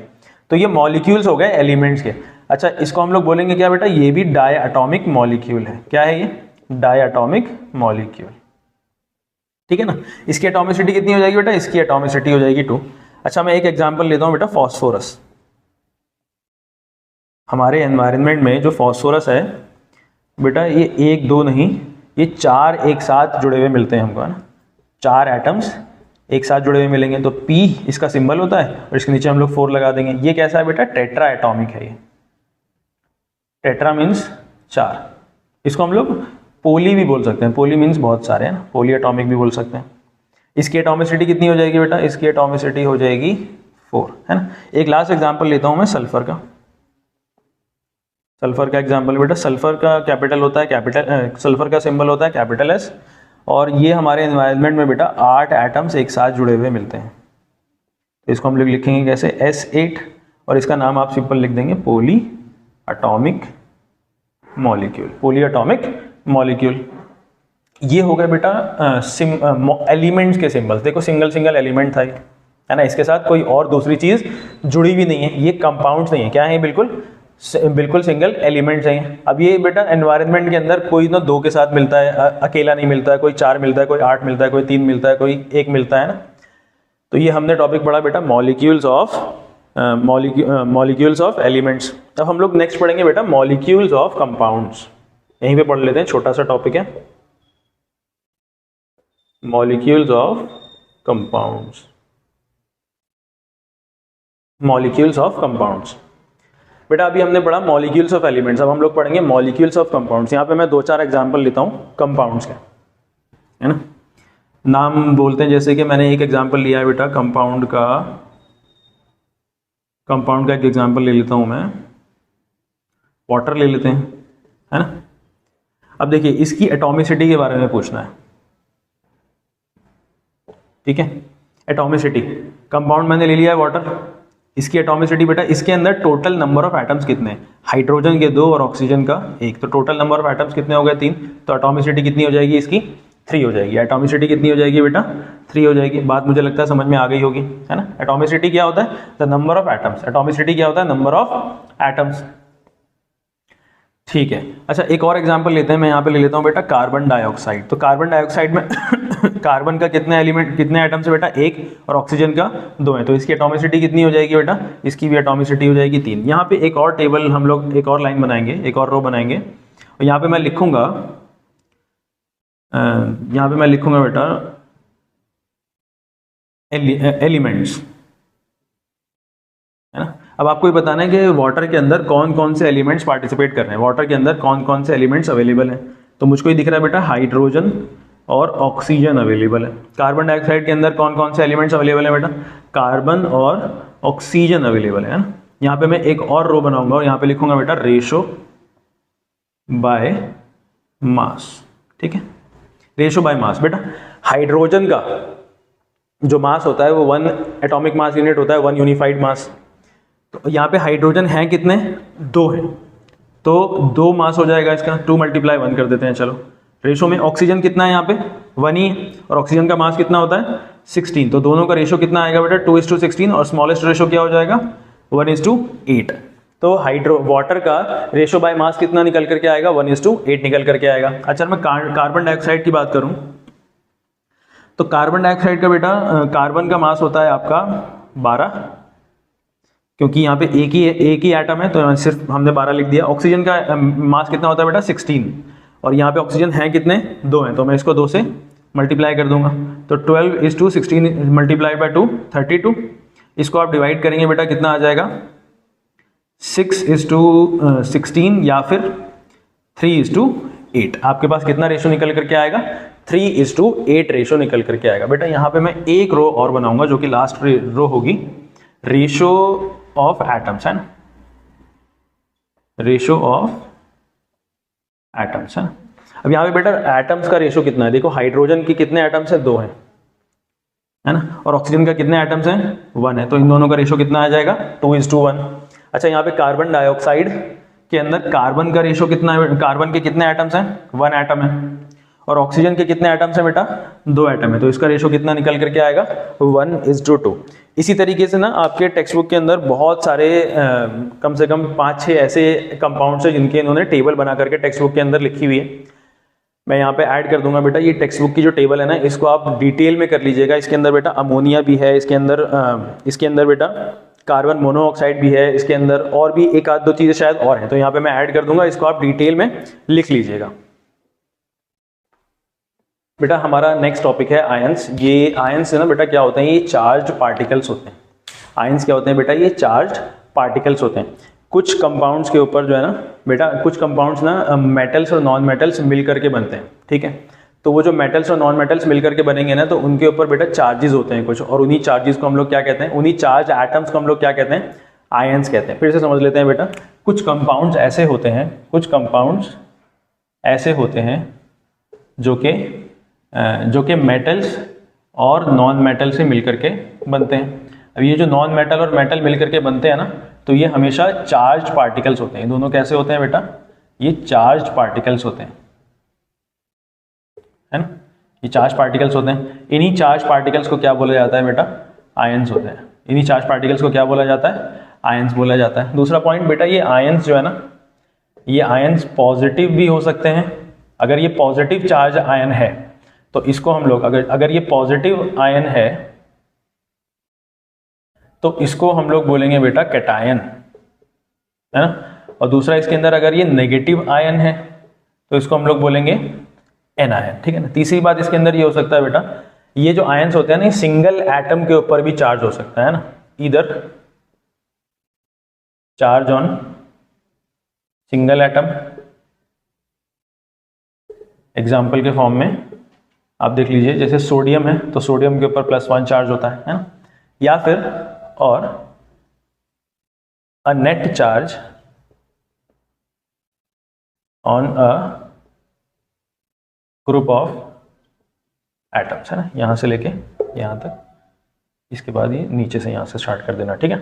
तो ये मॉलिक्यूल्स हो गए एलिमेंट्स के। अच्छा इसको हम लोग बोलेंगे क्या बेटा? ये भी डाई एटॉमिक मॉलिक्यूल है। क्या है ये? डाई एटॉमिक मॉलिक्यूल, ठीक है ना। इसकी एटॉमिसिटी कितनी हो जाएगी बेटा? इसकी एटॉमिसिटी हो जाएगी 2। अच्छा मैं एक एग्जांपल लेता हूं बेटा, फॉस्फोरस। हमारे एनवायरनमेंट में जो फॉस्फोरस है बेटा, ये 1 2 नहीं, ये 4 एक साथ जुड़े हुए मिलते हैं हमको, है ना। 4 एटम्स एक साथ जुड़े हुए मिलेंगे, तो P इसका सिंबल होता है और इसके नीचे हम लोग 4 लगा देंगे। ये कैसा है बेटा? टेट्रा एटॉमिक है। ये टेट्रा मीन्स 4। इसको हम लोग पोली भी बोल सकते हैं, पोली मीन्स बहुत सारे, है ना, पोली एटॉमिक भी बोल सकते हैं। इसकी एटॉमिसिटी कितनी हो जाएगी बेटा? इसकी एटॉमिसिटी हो जाएगी 4, है ना। एक लास्ट एग्जांपल लेता हूं मैं सल्फर का। सल्फर का एग्जांपल बेटा, सल्फर का कैपिटल होता है सल्फर का सिंबल होता है कैपिटल S, और ये हमारे एनवायरनमेंट में बेटा 8 एटम्स एक साथ जुड़े हुए मिलते हैं। तो इसको हम लोग लिखेंगे कैसे? S8, और इसका नाम आप सिंपल लिख देंगे पोली एटॉमिक मॉलिक्यूल। पोली एटॉमिक मॉलिक्यूल। ये हो गया बेटा एलिमेंट्स के सिंबल्स। देखो सिंगल एलिमेंट था ये, है ना, इसके साथ कोई और दूसरी चीज जुड़ी भी नहीं है। ये कंपाउंड्स नहीं है, क्या है? बिल्कुल सिंगल एलिमेंट्स हैं। अब ये बेटा एनवायरनमेंट के अंदर कोई ना 2 के साथ मिलता है, अकेला नहीं मिलता है, कोई 4 मिलता है, कोई 8 मिलता है, कोई 3 मिलता है, कोई 1 मिलता है ना। तो ये हमने टॉपिक पढ़ा बेटा मॉलिक्यूल्स ऑफ एलिमेंट्स। अब हम लोग नेक्स्ट पढ़ेंगे बेटा मॉलिक्यूल्स ऑफ कंपाउंड्स। यहीं पे पढ़ लेते हैं, छोटा सा टॉपिक है, molecules of compounds. Molecules of compounds बेटा अभी हमने पढ़ा मॉलिक्यूल्स ऑफ एलिमेंट्स, अब हम लोग पढ़ेंगे मॉलिक्यूल्स ऑफ कंपाउंड्स। यहाँ पे मैं 2-4 एग्जांपल लेता हूँ कंपाउंड्स के, है ना। नाम बोलते हैं, जैसे कि मैंने एक एग्जांपल लिया है बेटा कंपाउंड का कंपाउंड का एक एग्जांपल ले लेता हूं मैं, वाटर ले लेते हैं, है ना। अब देखिए इसकी एटॉमिसिटी के बारे में पूछना है, ठीक है। एटॉमिसिटी, कंपाउंड मैंने ले लिया है वाटर, इसकी एटॉमिसिटी बेटा, इसके अंदर टोटल नंबर ऑफ एटम्स कितने हैं, हाइड्रोजन के 2 और ऑक्सीजन का 1, तो टोटल नंबर ऑफ एटम्स कितने हो गए 3, तो एटॉमिसिटी कितनी हो जाएगी इसकी 3 हो जाएगी। एटॉमिसिटी कितनी हो जाएगी बेटा 3 हो जाएगी। बात मुझे लगता है समझ में आ गई होगी, है ना। एटॉमिसिटी क्या होता है, the number of atoms, atomicity क्या होता है, नंबर ऑफ एटम्स, ठीक है। अच्छा एक और एग्जांपल लेते हैं, मैं यहाँ पे ले लेता हूँ बेटा कार्बन डाइऑक्साइड। तो कार्बन डाइऑक्साइड में कार्बन का कितने एलिमेंट, कितने एटम्स है बेटा 1, और ऑक्सीजन का 2 है, तो इसकी एटॉमिसिटी कितनी हो जाएगी बेटा, इसकी भी एटॉमिसिटी हो जाएगी 3। यहाँ पे एक और टेबल हम लोग, एक और लाइन बनाएंगे, एक और रो बनाएंगे, और यहाँ पे मैं लिखूंगा, यहाँ पे मैं लिखूंगा बेटा एलिमेंट्स, है ना। अब आपको ये बताना है कि वाटर के अंदर कौन कौन से एलिमेंट्स पार्टिसिपेट कर रहे हैं, वाटर के अंदर कौन कौन से एलिमेंट्स अवेलेबल हैं। तो मुझको ये दिख रहा है बेटा हाइड्रोजन और ऑक्सीजन अवेलेबल है। कार्बन डाइऑक्साइड के अंदर कौन कौन से एलिमेंट्स अवेलेबल है बेटा, कार्बन और ऑक्सीजन अवेलेबल है ना। यहाँ पे मैं एक और रो बनाऊंगा और यहाँ पे लिखूंगा बेटा रेशो बाय मास, ठीक है, रेशो बाय मास। बेटा हाइड्रोजन का जो मास होता है वो 1 एटॉमिक मास यूनिट होता है, 1 यूनिफाइड मास। तो यहाँ पे हाइड्रोजन है कितने, 2 है, तो 2 मास हो जाएगा इसका, 2 × 1 कर देते हैं चलो। रेशो में ऑक्सीजन कितना है यहाँ पे 1 ही है, और ऑक्सीजन का मास कितना होता है 16, तो दोनों का रेशो कितना आएगा बेटा 2:16, और स्मॉलेस्ट रेशो क्या हो जाएगा 1:8। तो वाटर का रेशो बाय मास कितना निकल करके आएगा 1:8 निकल करके आएगा। अच्छा मैं कार्बन डाइऑक्साइड की बात करूं तो कार्बन डाइऑक्साइड का बेटा कार्बन का मास होता है आपका 12, क्योंकि यहाँ पे एक ही एटम है तो सिर्फ हमने 12 लिख दिया। ऑक्सीजन का मास कितना होता है बेटा 16, और यहाँ पे ऑक्सीजन है कितने 2 हैं, तो मैं इसको 2 से मल्टीप्लाई कर दूंगा, तो 12:16 मल्टीप्लाई बाय 2 32। इसको आप डिवाइड करेंगे बेटा कितना आ जाएगा 6:16 या फिर 3:8। आपके पास कितना रेशो निकल करके आएगा 3:8 रेशो निकल करके आएगा। बेटा यहाँ पे मैं एक रो और बनाऊंगा जो कि लास्ट रो होगी, रेशो ऑफ एटम्स, है ना, रेशो ऑफ एटम्स, है ना। अब यहाँ पे बेटा एटम्स का रेशो कितना है, देखो हाइड्रोजन की कितने एटम्स है 2 है ना, और ऑक्सीजन का कितने एटम्स हैं 1 है, तो इन दोनों का रेशो कितना आ जाएगा 2:1। अच्छा यहाँ पे कार्बन डाइऑक्साइड के अंदर कार्बन का रेशो कितना है, कार्बन के कितने एटम्स हैं 1 एटम है, और ऑक्सीजन के कितने एटम्स हैं बेटा 2 एटम है, तो इसका रेशो कितना निकल करके आएगा 1:2। इसी तरीके से ना आपके टेक्स्ट बुक के अंदर बहुत सारे कम से कम 5-6 ऐसे कंपाउंड्स हैं जिनके इन्होंने टेबल बना करके टेक्स्ट बुक के अंदर लिखी हुई है। मैं यहाँ पे ऐड कर दूंगा बेटा, ये टेक्स्ट बुक की जो टेबल है ना इसको आप डिटेल में कर लीजिएगा। इसके अंदर बेटा अमोनिया भी है, इसके अंदर बेटा कार्बन मोनोऑक्साइड भी है, इसके अंदर और भी 1-2 चीजें शायद और हैं, तो यहाँ पे मैं ऐड कर दूंगा, इसको आप डिटेल में लिख लीजिएगा। बेटा हमारा नेक्स्ट टॉपिक है आयंस। ये आयंस है ना बेटा क्या होते हैं, ये चार्ज पार्टिकल्स होते हैं। आयंस क्या होते हैं बेटा, ये चार्ज पार्टिकल्स होते हैं। कुछ कंपाउंड्स के ऊपर जो है ना बेटा, कुछ कंपाउंड्स ना मेटल्स और नॉन मेटल्स मिल करके बनते हैं, ठीक है। तो वो जो मेटल्स और नॉन मेटल्स मिल करके बनेंगे ना, तो उनके ऊपर बेटा चार्जेस होते हैं कुछ, और उन्हीं चार्जेस को हम लोग क्या कहते हैं, उन्हीं चार्ज एटम्स को हम लोग क्या कहते हैं, आयंस कहते हैं। फिर से समझ लेते हैं बेटा, कुछ कंपाउंड्स ऐसे होते हैं, कुछ कंपाउंड्स ऐसे होते हैं जो कि मेटल्स और नॉन मेटल से मिलकर के बनते हैं। अब ये जो नॉन मेटल और मेटल मिलकर के बनते हैं ना, तो ये हमेशा चार्ज पार्टिकल्स होते हैं। दोनों कैसे होते हैं बेटा, ये चार्ज पार्टिकल्स होते हैं, है ना, ये चार्ज पार्टिकल्स होते हैं। इन्हीं चार्ज पार्टिकल्स को क्या बोला जाता है बेटा, आयंस होते हैं। इन्हीं चार्ज पार्टिकल्स को क्या बोला जाता है, आयंस बोला जाता है। दूसरा पॉइंट बेटा, ये आयंस जो है ना, ये आयंस पॉजिटिव भी हो सकते हैं। अगर ये पॉजिटिव चार्ज आयन है तो इसको हम लोग, अगर ये पॉजिटिव आयन है तो इसको हम लोग बोलेंगे बेटा कैटायन, है ना। और दूसरा इसके अंदर अगर ये नेगेटिव आयन है तो इसको हम लोग बोलेंगे एनायन, ठीक है ना। तीसरी बात इसके अंदर ये हो सकता है बेटा, ये जो आयंस होते हैं ना, सिंगल एटम के ऊपर भी चार्ज हो सकता है ना, इधर charge on single atom, example के फॉर्म में आप देख लीजिए, जैसे सोडियम है तो सोडियम के ऊपर +1 चार्ज होता है ना, या फिर और a net charge on a group of atoms, है ना, यहां से लेके यहां तक, इसके बाद ये नीचे से यहां से स्टार्ट कर देना, ठीक है,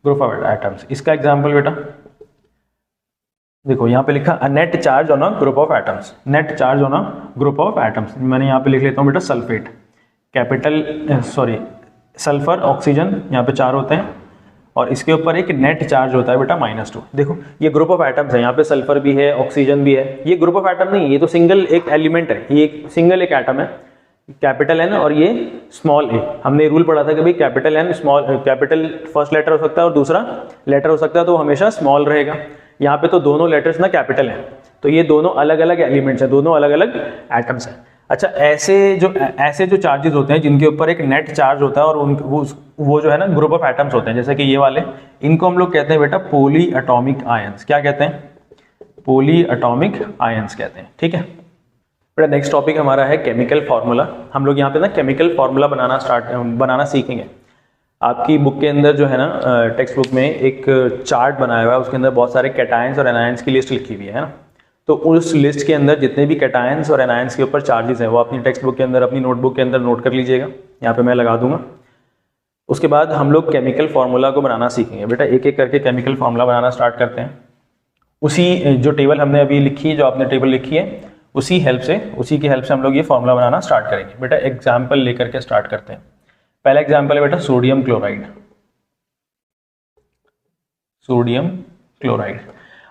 ग्रुप ऑफ एटम्स। इसका एग्जांपल बेटा देखो यहाँ पे लिखा a net charge on a group of atoms, net charge on a group of atoms, मैंने यहाँ पे लिख लेता हूँ बेटा sulphate, capital sorry sulphur oxygen, यहाँ पे 4 होते हैं और इसके ऊपर एक नेट चार्ज होता है बेटा -2। देखो ये ग्रुप ऑफ एटम्स है, यहाँ पे सल्फर भी है, ऑक्सीजन भी है, ये ग्रुप ऑफ एटम नहीं है, ये तो सिंगल एक एलिमेंट है, ये एक सिंगल एक एटम है, कैपिटल एन और ये स्मॉल ए। हमने रूल पढ़ा था कि भाई capital N small, capital first letter हो सकता है और दूसरा लेटर हो सकता है, तो हमेशा स्मॉल रहेगा। यहाँ पे तो दोनों लेटर्स ना कैपिटल हैं, तो ये दोनों अलग अलग एलिमेंट्स हैं, दोनों अलग अलग एटम्स हैं। अच्छा, ऐसे जो चार्जेस होते हैं जिनके ऊपर एक नेट चार्ज होता है और वो जो है ना ग्रुप ऑफ एटम्स होते हैं, जैसे कि ये वाले, इनको हम लोग कहते हैं बेटा पोली एटॉमिक आयंस। क्या कहते हैं? पोली एटॉमिक आयंस कहते हैं, ठीक है बेटा। नेक्स्ट टॉपिक हमारा है केमिकल फार्मूला। हम लोग यहाँ पे ना केमिकल फार्मूला बनाना सीखेंगे। आपकी बुक के अंदर जो है ना टेक्स्ट बुक में एक चार्ट बनाया हुआ है, उसके अंदर बहुत सारे कैटायंस और एनायंस की लिस्ट लिखी हुई है ना, तो उस लिस्ट के अंदर जितने भी कैटायंस और एनायंस के ऊपर चार्जेस हैं वो अपनी टेक्स्ट बुक के अंदर, अपनी नोटबुक के अंदर नोट कर लीजिएगा, यहाँ पे मैं लगा दूंगा। उसके बाद हम लोग केमिकल फार्मूला को बनाना सीखेंगे बेटा, एक एक करके केमिकल फार्मूला बनाना स्टार्ट करते हैं। उसी जो टेबल हमने अभी लिखी है, जो आपने टेबल लिखी है, उसी की हेल्प से हम लोग ये फार्मूला बनाना स्टार्ट करेंगे बेटा। एग्जाम्पल लेकर के स्टार्ट करते हैं। पहला एग्जाम्पल है बेटा सोडियम क्लोराइड। सोडियम क्लोराइड,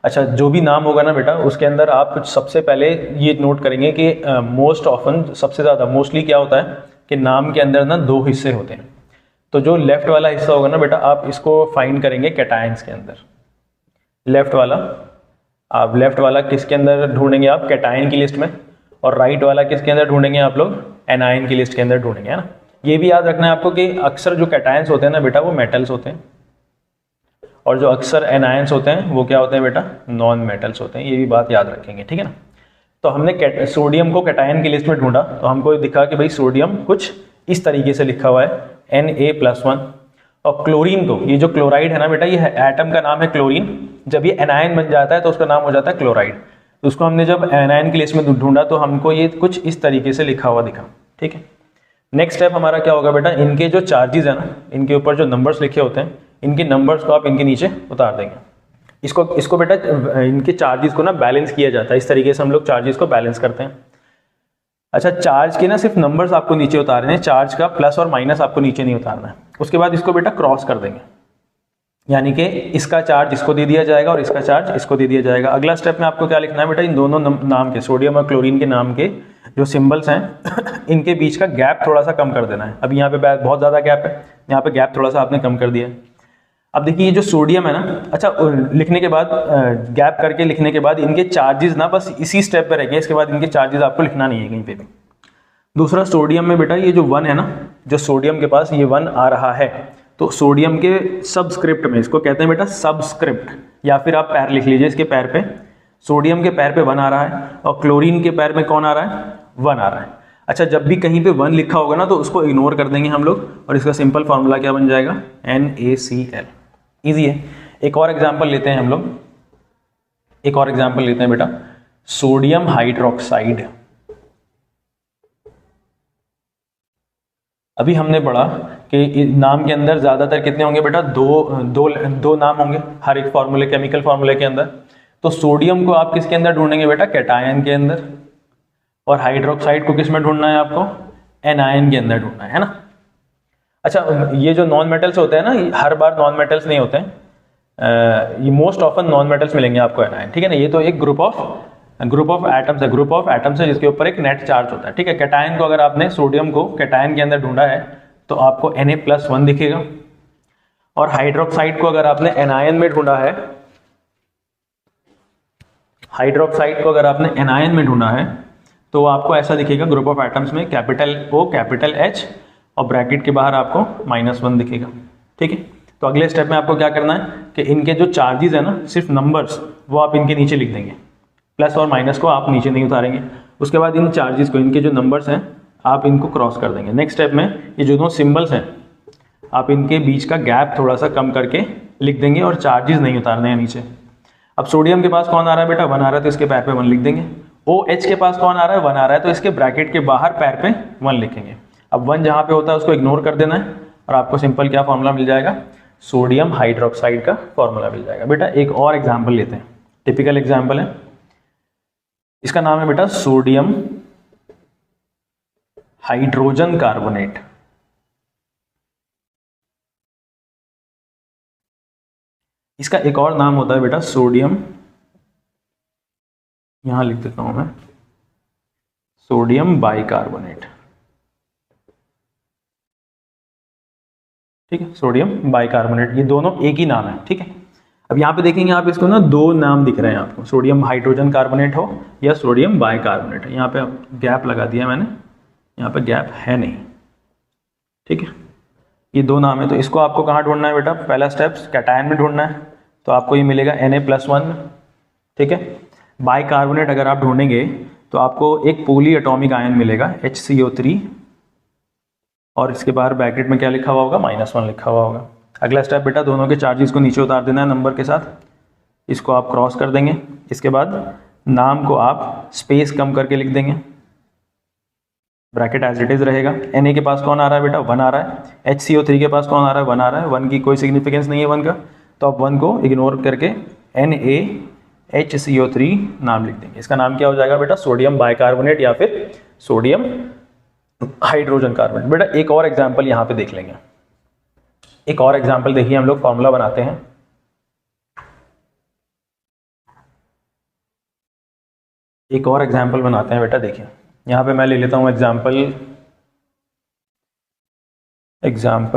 अच्छा जो भी नाम होगा ना बेटा उसके अंदर आप सबसे पहले ये नोट करेंगे कि मोस्ट ऑफन, सबसे ज़्यादा मोस्टली क्या होता है कि नाम के अंदर ना 2 हिस्से होते हैं। तो जो लेफ्ट वाला हिस्सा होगा ना बेटा, आप इसको फाइंड करेंगे कैटायंस के अंदर। लेफ्ट वाला किसके अंदर ढूंढेंगे आप? कैटायन की लिस्ट में। और राइट वाला किसके अंदर ढूंढेंगे आप लोग? एनायन की लिस्ट के अंदर ढूंढेंगे, है ना। ये भी याद रखना है आपको कि अक्सर जो कैटायंस होते हैं ना बेटा वो मेटल्स होते हैं, और जो अक्सर एनायंस होते हैं वो क्या होते हैं बेटा? नॉन मेटल्स होते हैं। ये भी बात याद रखेंगे, ठीक है ना। तो हमने सोडियम को कैटायन की लिस्ट में ढूंढा, तो हमको दिखा कि भाई सोडियम कुछ इस तरीके से लिखा हुआ है Na+1। और क्लोरीन को, ये जो क्लोराइड है ना बेटा, ये एटम का नाम है क्लोरीन। जब ये एनायन बन जाता है तो उसका नाम हो जाता है क्लोराइड। तो उसको हमने जब एनायन की लिस्ट में ढूंढा तो हमको ये कुछ इस तरीके से लिखा हुआ दिखा, ठीक है। नेक्स्ट स्टेप हमारा क्या होगा बेटा? इनके जो चार्जेस है ना, इनके ऊपर जो नंबर्स लिखे होते हैं, इनके नंबर्स को आप इनके नीचे उतार देंगे। इसको बेटा इनके चार्जेस को ना बैलेंस किया जाता है, इस तरीके से हम लोग चार्जेस को बैलेंस करते हैं। अच्छा, चार्ज के ना सिर्फ नंबर्स आपको नीचे उतारने हैं, चार्ज का प्लस और माइनस आपको नीचे नहीं उतारना है। उसके बाद इसको बेटा क्रॉस कर देंगे, यानी कि इसका चार्ज इसको दे दिया जाएगा और इसका चार्ज इसको दे दिया जाएगा। अगला स्टेप में आपको क्या लिखना है बेटा? इन दोनों नाम के, सोडियम और क्लोरीन के नाम के जो सिंबल्स हैं इनके बीच का गैप थोड़ा सा कम कर देना है। अब यहाँ पे बहुत ज़्यादा गैप है, यहाँ पे गैप थोड़ा सा आपने कम कर दिया है। अब देखिए ये जो सोडियम है ना, अच्छा लिखने के बाद गैप करके लिखने के बाद इनके चार्जेस ना बस इसी स्टेप पे रहेंगे, इसके बाद इनके चार्जेस आपको लिखना नहीं है कहीं पे भी। दूसरा, सोडियम में बेटा ये जो 1 है ना, जो सोडियम के पास ये 1 आ रहा है, तो सोडियम के सबस्क्रिप्ट में, इसको कहते हैं बेटा सबस्क्रिप्ट, या फिर आप पैर लिख लीजिए। इसके पैर पे, सोडियम के पैर पे 1 आ रहा है और क्लोरीन के पैर में कौन आ रहा है? 1 आ रहा है। अच्छा, जब भी कहीं पे 1 लिखा होगा ना तो उसको इग्नोर कर देंगे हम लोग, और इसका सिंपल फार्मूला क्या बन जाएगा? NaCl। ईजी है। एक और एग्जाम्पल लेते हैं हम लोग, एक और एग्जाम्पल लेते हैं बेटा, सोडियम हाइड्रोक्साइड। अभी हमने पढ़ा कि नाम के अंदर ज्यादातर कितने होंगे बेटा? दो नाम होंगे हर एक फार्मूले, केमिकल फार्मूले के अंदर। तो सोडियम को आप किसके अंदर ढूंढेंगे बेटा? कैटायन के अंदर। और हाइड्रोक्साइड को किस में ढूंढना है आपको? एनायन के अंदर ढूंढना है ना। अच्छा, ये जो नॉन मेटल्स होते हैं ना, हर बार नॉन मेटल्स नहीं होते हैं, ये मोस्ट ऑफन नॉन मेटल्स मिलेंगे आपको एनायन, ठीक है ना। ये तो एक ग्रुप ऑफ एटम्स है जिसके ऊपर एक नेट चार्ज होता है, ठीक है। कैटायन को अगर आपने सोडियम को कैटायन के अंदर ढूंढा है तो आपको Na+1 दिखेगा, और हाइड्रोक्साइड को अगर आपने एनायन में ढूंढा है, तो आपको ऐसा दिखेगा ग्रुप ऑफ एटम्स में, कैपिटल O कैपिटल H और ब्रैकेट के बाहर आपको -1 दिखेगा, ठीक है। तो अगले स्टेप में आपको क्या करना है कि इनके जो चार्जेस है ना, सिर्फ नंबर्स वो आप इनके नीचे लिख देंगे, प्लस और माइनस को आप नीचे नहीं उतारेंगे। उसके बाद इन चार्जेस को, इनके जो नंबर्स हैं आप इनको क्रॉस कर देंगे। नेक्स्ट स्टेप में ये जो दो सिंबल्स हैं आप इनके बीच का गैप थोड़ा सा कम करके लिख देंगे और चार्जेस नहीं उतारने हैं नीचे। अब सोडियम के पास कौन आ रहा है बेटा, 1 आ रहा है, तो इसके पैर पे 1 लिख देंगे। OH के पास कौन आ रहा है, 1 आ रहा है, तो इसके ब्रैकेट के बाहर पैर पे 1 लिखेंगे। अब 1 जहाँ पे होता है उसको इग्नोर कर देना है और आपको सिंपल क्या फॉर्मूला मिल जाएगा, सोडियम हाइड्रोक्साइड का फॉर्मूला मिल जाएगा। बेटा एक और एग्जाम्पल लेते हैं, टिपिकल एग्जाम्पल है, इसका नाम है बेटा सोडियम हाइड्रोजन कार्बोनेट। इसका एक और नाम होता है बेटा सोडियम, यहां लिख देता हूं मैं, सोडियम बाइकार्बोनेट। ठीक है, सोडियम बाइकार्बोनेट, ये दोनों एक ही नाम है। ठीक है, अब यहाँ पे देखेंगे आप इसको ना, 2 नाम दिख रहे हैं आपको, सोडियम हाइड्रोजन कार्बोनेट हो या सोडियम बाइकार्बोनेट। यहाँ पे गैप लगा दिया मैंने, यहाँ पे गैप है नहीं। ठीक है, ये 2 नाम है, तो इसको आपको कहाँ ढूंढना है बेटा, पहला स्टेप कैटायन में ढूंढना है, तो आपको ये मिलेगा Na+1। ठीक है, बाइकार्बोनेट अगर आप ढूंढेंगे तो आपको एक पोली एटॉमिक आयन मिलेगा HCO3 और इसके बाहर ब्रैकेट में क्या लिखा हुआ होगा, -1 लिखा हुआ होगा। अगला स्टेप बेटा दोनों के चार्जेस को नीचे उतार देना है नंबर के साथ, इसको आप क्रॉस कर देंगे। इसके बाद नाम को आप स्पेस कम करके लिख देंगे, ब्रैकेट एज इट इज रहेगा। Na के पास कौन आ रहा है बेटा, 1 आ रहा है। HCO3 के पास कौन आ रहा है, 1 आ रहा है। 1 की कोई सिग्निफिकेंस नहीं है 1 का, तो आप 1 को इग्नोर करके NaHCO3 नाम लिख देंगे। इसका नाम क्या हो जाएगा बेटा, सोडियम बाइकार्बोनेट या फिर सोडियम हाइड्रोजन कार्बोनेट। बेटा एक और एग्जाम्पल यहाँ पे देख लेंगे, एक और एग्जाम्पल देखिए, हम लोग फॉर्मूला बनाते हैं। एक और एग्जाम्पल बनाते हैं बेटा, देखिए यहाँ पे मैं ले लेता हूँ एग्जाम्पल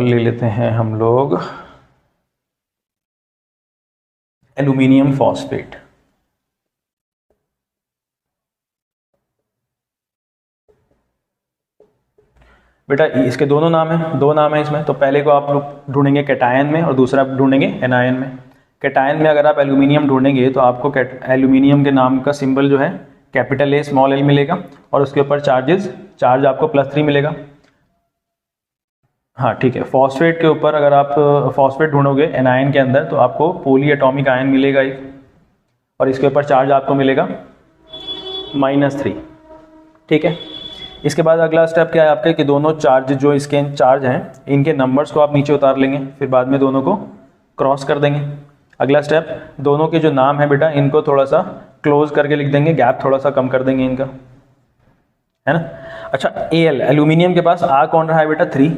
ले लेते हैं हम लोग एल्यूमिनियम फॉस्फेट। बेटा इसके दोनों नाम हैं, 2 नाम है इसमें, तो पहले को आप लोग ढूंढेंगे कैटायन में और दूसरा ढूंढेंगे एनायन में। कैटायन में अगर आप एल्यूमिनियम ढूंढेंगे तो आपको एल्यूमिनियम के नाम का सिंबल जो है कैपिटल A स्मॉल l मिलेगा और उसके ऊपर चार्ज आपको +3 मिलेगा। हाँ ठीक है, फॉस्फेट के ऊपर अगर आप फॉस्फेट ढूंढोगे एनायन के अंदर तो आपको पोली एटॉमिक आयन मिलेगा एक, और इसके ऊपर चार्ज आपको मिलेगा -3। ठीक है, इसके बाद अगला स्टेप क्या है आपके कि दोनों चार्ज जो इसके चार्ज हैं इनके नंबर्स को आप नीचे उतार लेंगे, फिर बाद में दोनों को क्रॉस कर देंगे। अगला स्टेप दोनों के जो नाम है बेटा इनको थोड़ा सा क्लोज करके लिख देंगे, गैप थोड़ा सा कम कर देंगे इनका, है ना। अच्छा Al एल्यूमिनियम के पास आ कौन रहा है बेटा 3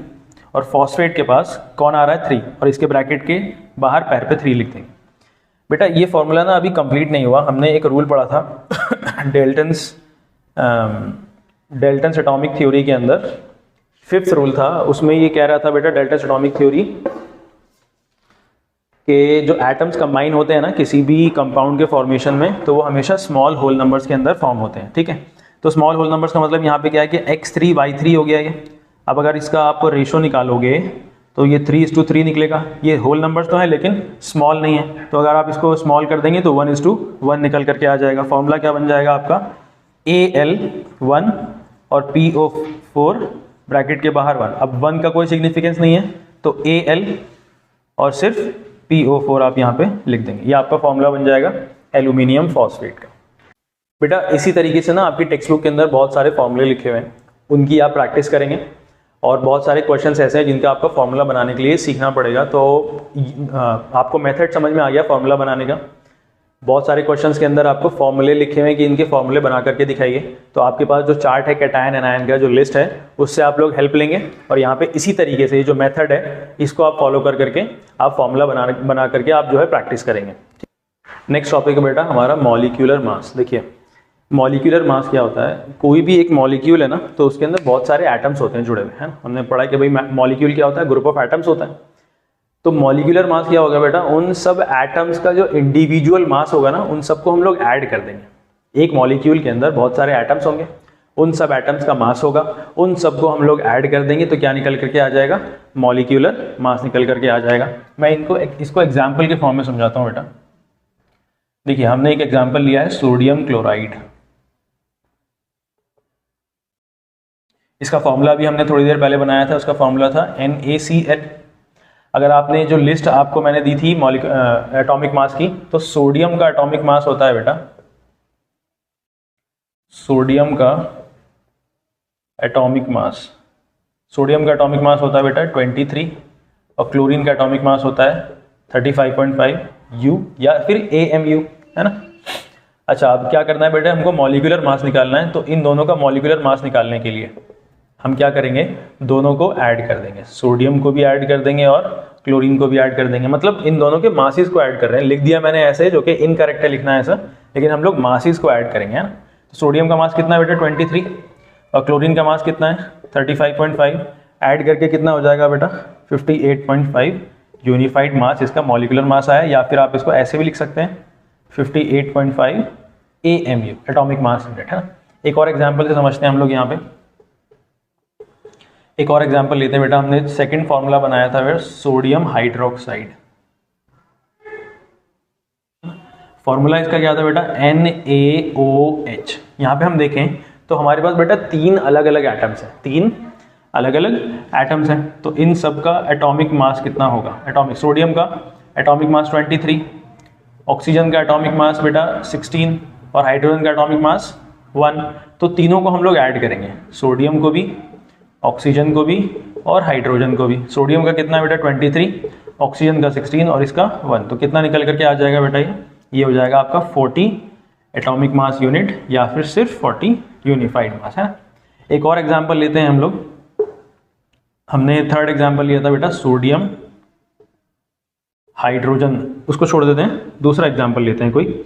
और फॉस्फेट के पास कौन आ रहा है 3 और इसके ब्रैकेट के बाहर पैर पे 3 लिख देंगे। बेटा ये फॉर्मूला ना अभी कंप्लीट नहीं हुआ, हमने एक रूल पढ़ा था डेल्टन्स एटॉमिक थ्योरी के अंदर 5th रूल था, उसमें ये कह रहा था बेटा डेल्टन्स एटॉमिक थ्योरी के जो एटम्स कंबाइन होते हैं ना किसी भी कंपाउंड के फॉर्मेशन में, तो वो हमेशा स्मॉल होल नंबर्स के अंदर फॉर्म होते हैं। ठीक है, तो स्मॉल होल नंबर्स का मतलब यहाँ पे क्या है कि x3 y3 हो गया ये। अब अगर इसका आप रेशो निकालोगे तो ये 3:3 निकलेगा। ये होल नंबर्स तो हैं लेकिन स्मॉल नहीं है, तो अगर आप इसको स्मॉल कर देंगे तो 1:1 निकल करके आ जाएगा। फॉर्मूला क्या बन जाएगा आपका, Al1 और PO4 ब्रैकेट के बाहर 1। अब 1 का कोई सिग्निफिकेंस नहीं है तो Al और सिर्फ PO4 आप यहाँ पे लिख देंगे, ये आपका फॉर्मूला बन जाएगा एल्यूमिनियम फॉस्फेट का। बेटा इसी तरीके से ना आपकी टेक्स्ट बुक के अंदर बहुत सारे फॉर्मूले लिखे हुए हैं, उनकी आप प्रैक्टिस करेंगे और बहुत सारे क्वेश्चंस ऐसे हैं जिनका आपको फॉर्मूला बनाने के लिए सीखना पड़ेगा। तो आपको मेथड समझ में आ गया फॉर्मूला बनाने का। बहुत सारे क्वेश्चंस के अंदर आपको फॉर्मूले लिखे हुए हैं कि इनके फॉर्मूले बना करके दिखाइए, तो आपके पास जो चार्ट है कैटायन एनायन का जो लिस्ट है उससे आप लोग हेल्प लेंगे और यहाँ पे इसी तरीके से ये जो मेथड है इसको आप फॉलो कर करके आप फॉर्मूला बना करके आप जो है प्रैक्टिस करेंगे। नेक्स्ट टॉपिक है बेटा हमारा मॉलिक्यूलर मास। देखिए मॉलिक्यूलर मास क्या होता है, कोई भी एक मॉलिक्यूल है ना तो उसके अंदर बहुत सारे एटम्स होते हैं जुड़े हुए, है ना। हमने पढ़ा कि भाई मॉलिक्यूल क्या होता है, ग्रुप ऑफ एटम्स होता है। तो मॉलिक्यूलर मास क्या होगा बेटा, उन सब एटम्स का जो इंडिविजुअल मास होगा ना उन सबको हम लोग ऐड कर देंगे। एक मॉलिक्यूल के अंदर बहुत सारे एटम्स होंगे, उन सब एटम्स का मास होगा, उन सबको हम लोग ऐड कर देंगे तो क्या निकल करके आ जाएगा, मॉलिक्यूलर मास निकल करके आ जाएगा। मैं इसको एग्जाम्पल के फॉर्म में समझाता हूँ बेटा। देखिए हमने एक एग्जाम्पल लिया है सोडियम क्लोराइड, इसका फॉर्मूला भी हमने थोड़ी देर पहले बनाया था, उसका फॉर्मूला था NaCl। अगर आपने जो लिस्ट आपको मैंने दी थी एटॉमिक मास की, तो सोडियम का एटॉमिक मास होता है बेटा, सोडियम का एटॉमिक मास, सोडियम का एटॉमिक मास होता है बेटा 23 और क्लोरीन का एटॉमिक मास होता है 35.5 U या फिर AMU, है ना। अच्छा, अब क्या करना है बेटा, हमको मॉलिक्यूलर मास निकालना है। तो इन दोनों का मॉलिक्यूलर मास निकालने के लिए हम क्या करेंगे, दोनों को ऐड कर देंगे, सोडियम को भी ऐड कर देंगे और क्लोरीन को भी ऐड कर देंगे। मतलब इन दोनों के मासिस को ऐड कर रहे हैं, लिख दिया मैंने ऐसे, जो कि इनकरेक्ट है लिखना है ऐसा, लेकिन हम लोग मासिस को ऐड करेंगे, है ना। तो सोडियम का मास कितना है बेटा 23 और क्लोरीन का मास कितना है 35.5, ऐड करके कितना हो जाएगा बेटा 58.5 यूनिफाइड मास, इसका मॉलिक्यूलर मास आया। या फिर आप इसको ऐसे भी लिख सकते हैं 58.5 AMU, एटॉमिक मास यूनिट, है ना। एक और एग्जांपल से समझते हैं हम लोग यहाँ पे, एक और एग्जांपल लेते हैं बेटा। हमने सेकंड फॉर्मूला बनाया था फिर सोडियम हाइड्रोक्साइड, फॉर्मूला इसका क्या था बेटा NaOH। यहाँ पे हम देखें तो हमारे पास बेटा 3 अलग अलग एटम्स हैं, 3 अलग अलग एटम्स हैं। तो इन सब का एटॉमिक मास कितना होगा, एटॉमिक, सोडियम का एटॉमिक मास 23, ऑक्सीजन का एटॉमिक मास बेटा 16 और हाइड्रोजन का एटॉमिक मास 1। तो तीनों को हम लोग ऐड करेंगे, सोडियम को भी, ऑक्सीजन को भी और हाइड्रोजन को भी। सोडियम का कितना है बेटा 23, ऑक्सीजन का 16 और इसका 1। तो कितना निकल करके आ जाएगा बेटा, ये हो जाएगा आपका 40 एटॉमिक मास यूनिट या फिर सिर्फ 40 यूनिफाइड मास, है। एक और एग्जांपल लेते हैं हम लोग, हमने थर्ड एग्जांपल लिया था बेटा सोडियम हाइड्रोजन, उसको छोड़ देते हैं, दूसरा एग्जांपल लेते हैं कोई,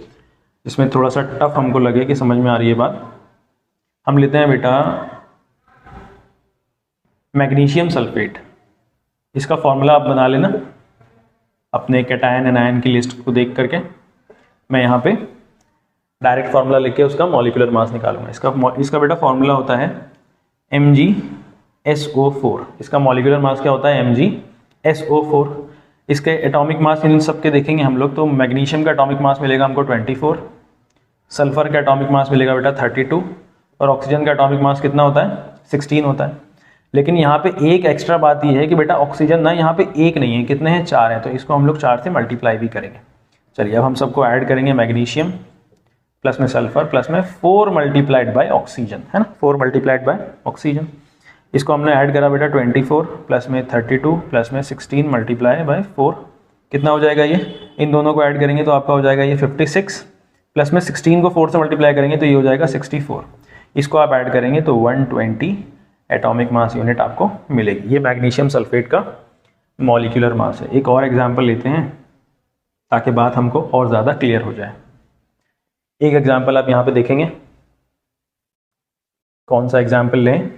इसमें थोड़ा सा टफ हमको लगे कि समझ में आ रही है बात। हम लेते हैं बेटा मैग्नीशियम सल्फेट, इसका फॉर्मूला आप बना लेना अपने कैटायन एनायन की लिस्ट को देख करके। मैं यहाँ पे डायरेक्ट फार्मूला लिख के उसका मॉलिक्यूलर मास निकालूंगा। इसका बेटा फार्मूला होता है MgSO4, इसका मॉलिक्यूलर मास क्या होता है MgSO4। इसके एटॉमिक मास इन सब के देखेंगे हम लोग, तो मैग्नीशियम का एटॉमिक मास मिलेगा हमको 24, सल्फर का एटॉमिक मास मिलेगा बेटा 32 और ऑक्सीजन का एटॉमिक मास कितना होता है 16 होता है। लेकिन यहाँ पे एक एक्स्ट्रा बात ये है कि बेटा ऑक्सीजन ना यहाँ पे एक नहीं है, कितने हैं 4 हैं, तो इसको हम लोग 4 से मल्टीप्लाई भी करेंगे। चलिए अब हम सबको ऐड करेंगे, मैग्नीशियम प्लस में सल्फर प्लस में 4 मल्टीप्लाइड बाय ऑक्सीजन, है ना, 4 मल्टीप्लाइड बाय ऑक्सीजन। इसको हमने ऐड करा बेटा 24 प्लस में 32 प्लस में 16 मल्टीप्लाई बाय 4, कितना हो जाएगा ये, इन दोनों को ऐड करेंगे तो आपका हो जाएगा ये 56 प्लस में 16 को 4 से मल्टीप्लाई करेंगे तो ये हो जाएगा 64। इसको आप ऐड करेंगे तो 120 एटॉमिक मास यूनिट आपको मिलेगी। ये मैग्नीशियम सल्फेट का मॉलिक्यूलर मास है। एक और एग्जाम्पल लेते हैं ताकि बात हमको और ज़्यादा क्लियर हो जाए। एक एग्जाम्पल आप यहाँ पे देखेंगे, कौन सा एग्जाम्पल लें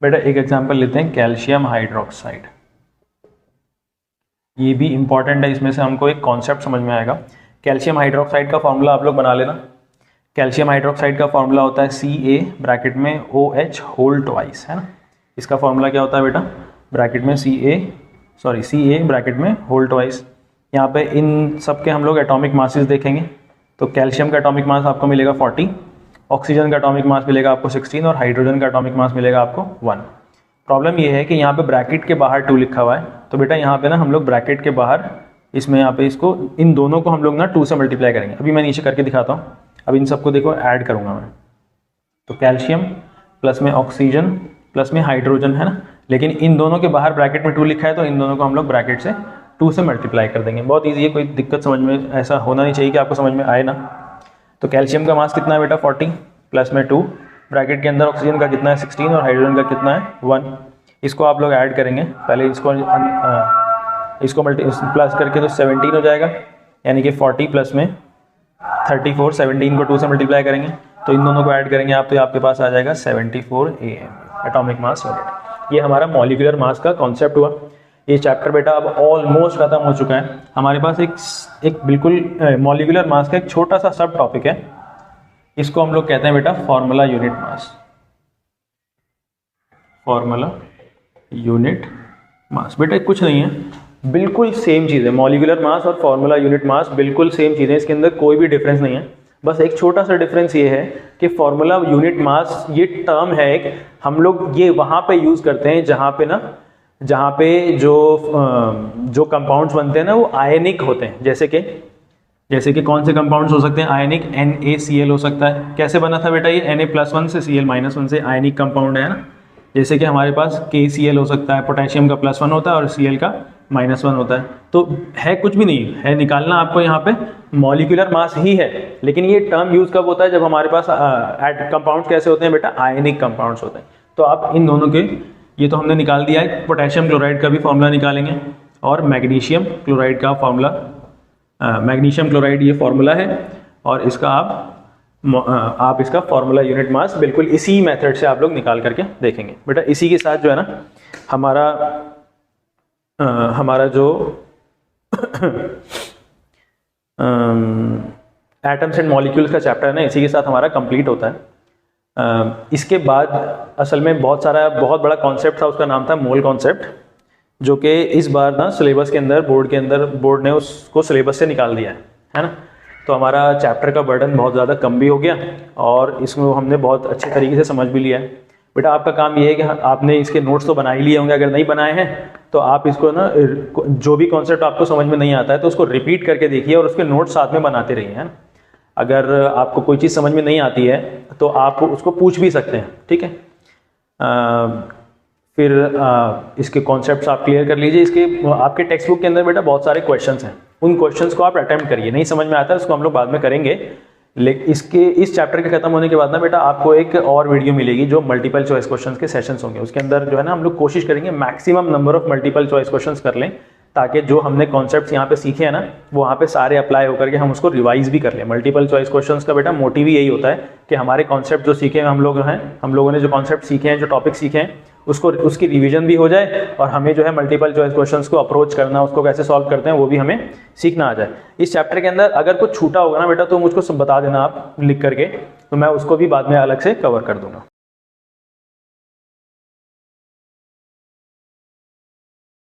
बेटा, एक एग्जांपल लेते हैं कैल्शियम हाइड्रोक्साइड। ये भी इंपॉर्टेंट है, इसमें से हमको एक कॉन्सेप्ट समझ में आएगा। कैल्शियम हाइड्रोक्साइड का फॉर्मूला आप लोग बना लेना। कैल्शियम हाइड्रोक्साइड का फॉर्मूला होता है Ca ब्रैकेट में OH होल ट्वाइस, है ना। इसका फॉर्मूला क्या होता है बेटा, ब्रैकेट में Ca ब्रैकेट में होल ट्वाइस। यहाँ पे इन सब के हम लोग एटॉमिक मासेस देखेंगे तो कैल्शियम का एटॉमिक मास आपको मिलेगा 40, ऑक्सीजन का एटॉमिक मास मिलेगा आपको 16 और हाइड्रोजन का एटॉमिक मास मिलेगा आपको 1। प्रॉब्लम ये है कि यहाँ पे ब्रैकेट के बाहर 2 लिखा हुआ है, तो बेटा यहाँ पे ना हम लोग ब्रैकेट के बाहर इसमें यहाँ पे इसको इन दोनों को हम लोग ना 2 से मल्टीप्लाई करेंगे। अभी मैं नीचे करके दिखाता हूँ। अब इन सबको देखो ऐड करूँगा मैं, तो कैल्शियम प्लस में ऑक्सीजन प्लस में हाइड्रोजन, है ना। लेकिन इन दोनों के बाहर ब्रैकेट में 2 लिखा है तो इन दोनों को हम लोग ब्रैकेट से 2 से मल्टीप्लाई कर देंगे। बहुत ईजी है, कोई दिक्कत समझ में ऐसा होना नहीं चाहिए कि आपको समझ में आए ना। तो कैल्शियम का मास कितना है बेटा 40 प्लस में 2, ब्रैकेट के अंदर ऑक्सीजन का कितना है 16 और हाइड्रोजन का कितना है 1। इसको आप लोग ऐड करेंगे, पहले इसको प्लस करके तो 17 हो जाएगा, यानी कि 40 प्लस में 34, 17 को 2 से मल्टीप्लाई करेंगे तो इन दोनों को ऐड करेंगे आप, तो आपके पास आ जाएगा 74 AM। Atomic mass unit. ये हमारा मॉलिक्यूलर मास का कॉन्सेप्ट हुआ। ये चैप्टर बेटा अब ऑलमोस्ट खत्म हो चुका है। हमारे पास एक बिल्कुल मॉलिक्यूलर मास का एक छोटा सा सब टॉपिक है, इसको हम लोग कहते हैं बेटा formula unit mass. Formula unit mass बेटा कुछ नहीं है, बिल्कुल सेम चीज़ है। मॉलिक्यूलर मास और फॉर्मूला यूनिट मास बिल्कुल सेम चीज़ है, इसके अंदर कोई भी डिफरेंस नहीं है। बस एक छोटा सा डिफरेंस ये है कि फॉर्मूला यूनिट मास ये टर्म है एक, हम लोग ये वहाँ पे यूज़ करते हैं जहाँ पे जो कंपाउंड्स बनते हैं ना वो आयनिक होते हैं। जैसे कि कौन से कंपाउंड्स हो सकते हैं आयनिक, NaCl हो सकता है। कैसे बना था बेटा ये Na+1 से Cl-1 से आयनिक कंपाउंड है ना। जैसे कि हमारे पास KCl हो सकता है, पोटेशियम का +1 होता है और Cl का -1 होता है। तो है कुछ भी नहीं है, निकालना आपको यहाँ पे मॉलिक्यूलर मास ही है। लेकिन ये टर्म यूज कब होता है, जब हमारे पास कंपाउंड्स कैसे होते हैं बेटा, आयनिक कंपाउंड्स होते हैं। तो आप इन दोनों के, ये तो हमने निकाल दिया है, पोटेशियम क्लोराइड का भी फॉर्मूला निकालेंगे और मैग्नीशियम क्लोराइड का फॉर्मूला, मैग्नीशियम क्लोराइड ये फॉर्मूला है और इसका आप इसका फॉर्मूला यूनिट मास बिल्कुल इसी मेथड से आप लोग निकाल करके देखेंगे बेटा। इसी के साथ जो है ना हमारा जो एटम्स एंड मॉलिक्यूल्स का चैप्टर है ना, इसी के साथ हमारा कंप्लीट होता है। इसके बाद असल में बहुत बड़ा कॉन्सेप्ट था, उसका नाम था मोल कॉन्सेप्ट, जो कि इस बार ना सिलेबस के अंदर बोर्ड ने उसको सिलेबस से निकाल दिया है ना। तो हमारा चैप्टर का बर्डन बहुत ज़्यादा कम भी हो गया और इसको हमने बहुत अच्छे तरीके से समझ भी लिया है। बेटा आपका काम ये है कि आपने इसके नोट्स तो बना ही लिए होंगे, अगर नहीं बनाए हैं तो आप इसको ना जो भी कॉन्सेप्ट आपको समझ में नहीं आता है तो उसको रिपीट करके देखिए और उसके नोट्स साथ में बनाते रहिए, है ना। अगर आपको कोई चीज़ समझ में नहीं आती है तो आप उसको पूछ भी सकते हैं, ठीक है। फिर इसके कॉन्सेप्ट्स आप क्लियर कर लीजिए। इसके आपके टेक्स्ट बुक के अंदर बेटा बहुत सारे क्वेश्चंस हैं, उन क्वेश्चंस को आप अटेम्प्ट करिए। नहीं समझ में आता है उसको हम लोग बाद में करेंगे, लेकिन इस चैप्टर के खत्म होने के बाद ना बेटा आपको एक और वीडियो मिलेगी जो मल्टीपल चॉइस क्वेश्चंस के सेशंस होंगे। उसके अंदर जो है ना हम लोग कोशिश करेंगे maximum number of multiple choice questions कर लें, ताकि जो हमने कॉन्सेप्ट्स यहाँ पे सीखे हैं ना वो वहाँ पे सारे अप्लाई होकर के हम उसको रिवाइज भी कर लें। मल्टीपल चॉइस क्वेश्चंस का बेटा मोटिव ही यही होता है कि हमारे कॉन्सेप्ट जो सीखे हैं हम लोगों ने जो कॉन्सेप्ट सीखे हैं, जो टॉपिक सीखे हैं, उसकी रिवीजन भी हो जाए और हमें जो है मल्टीपल चॉइस क्वेश्चंस को अप्रोच करना, उसको कैसे सॉल्व करते हैं वो भी हमें सीखना आ जाए। इस चैप्टर के अंदर अगर कुछ छूटा होगा ना बेटा तो मुझको सब बता देना आप लिख करके, तो मैं उसको भी बाद में अलग से कवर कर दूंगा।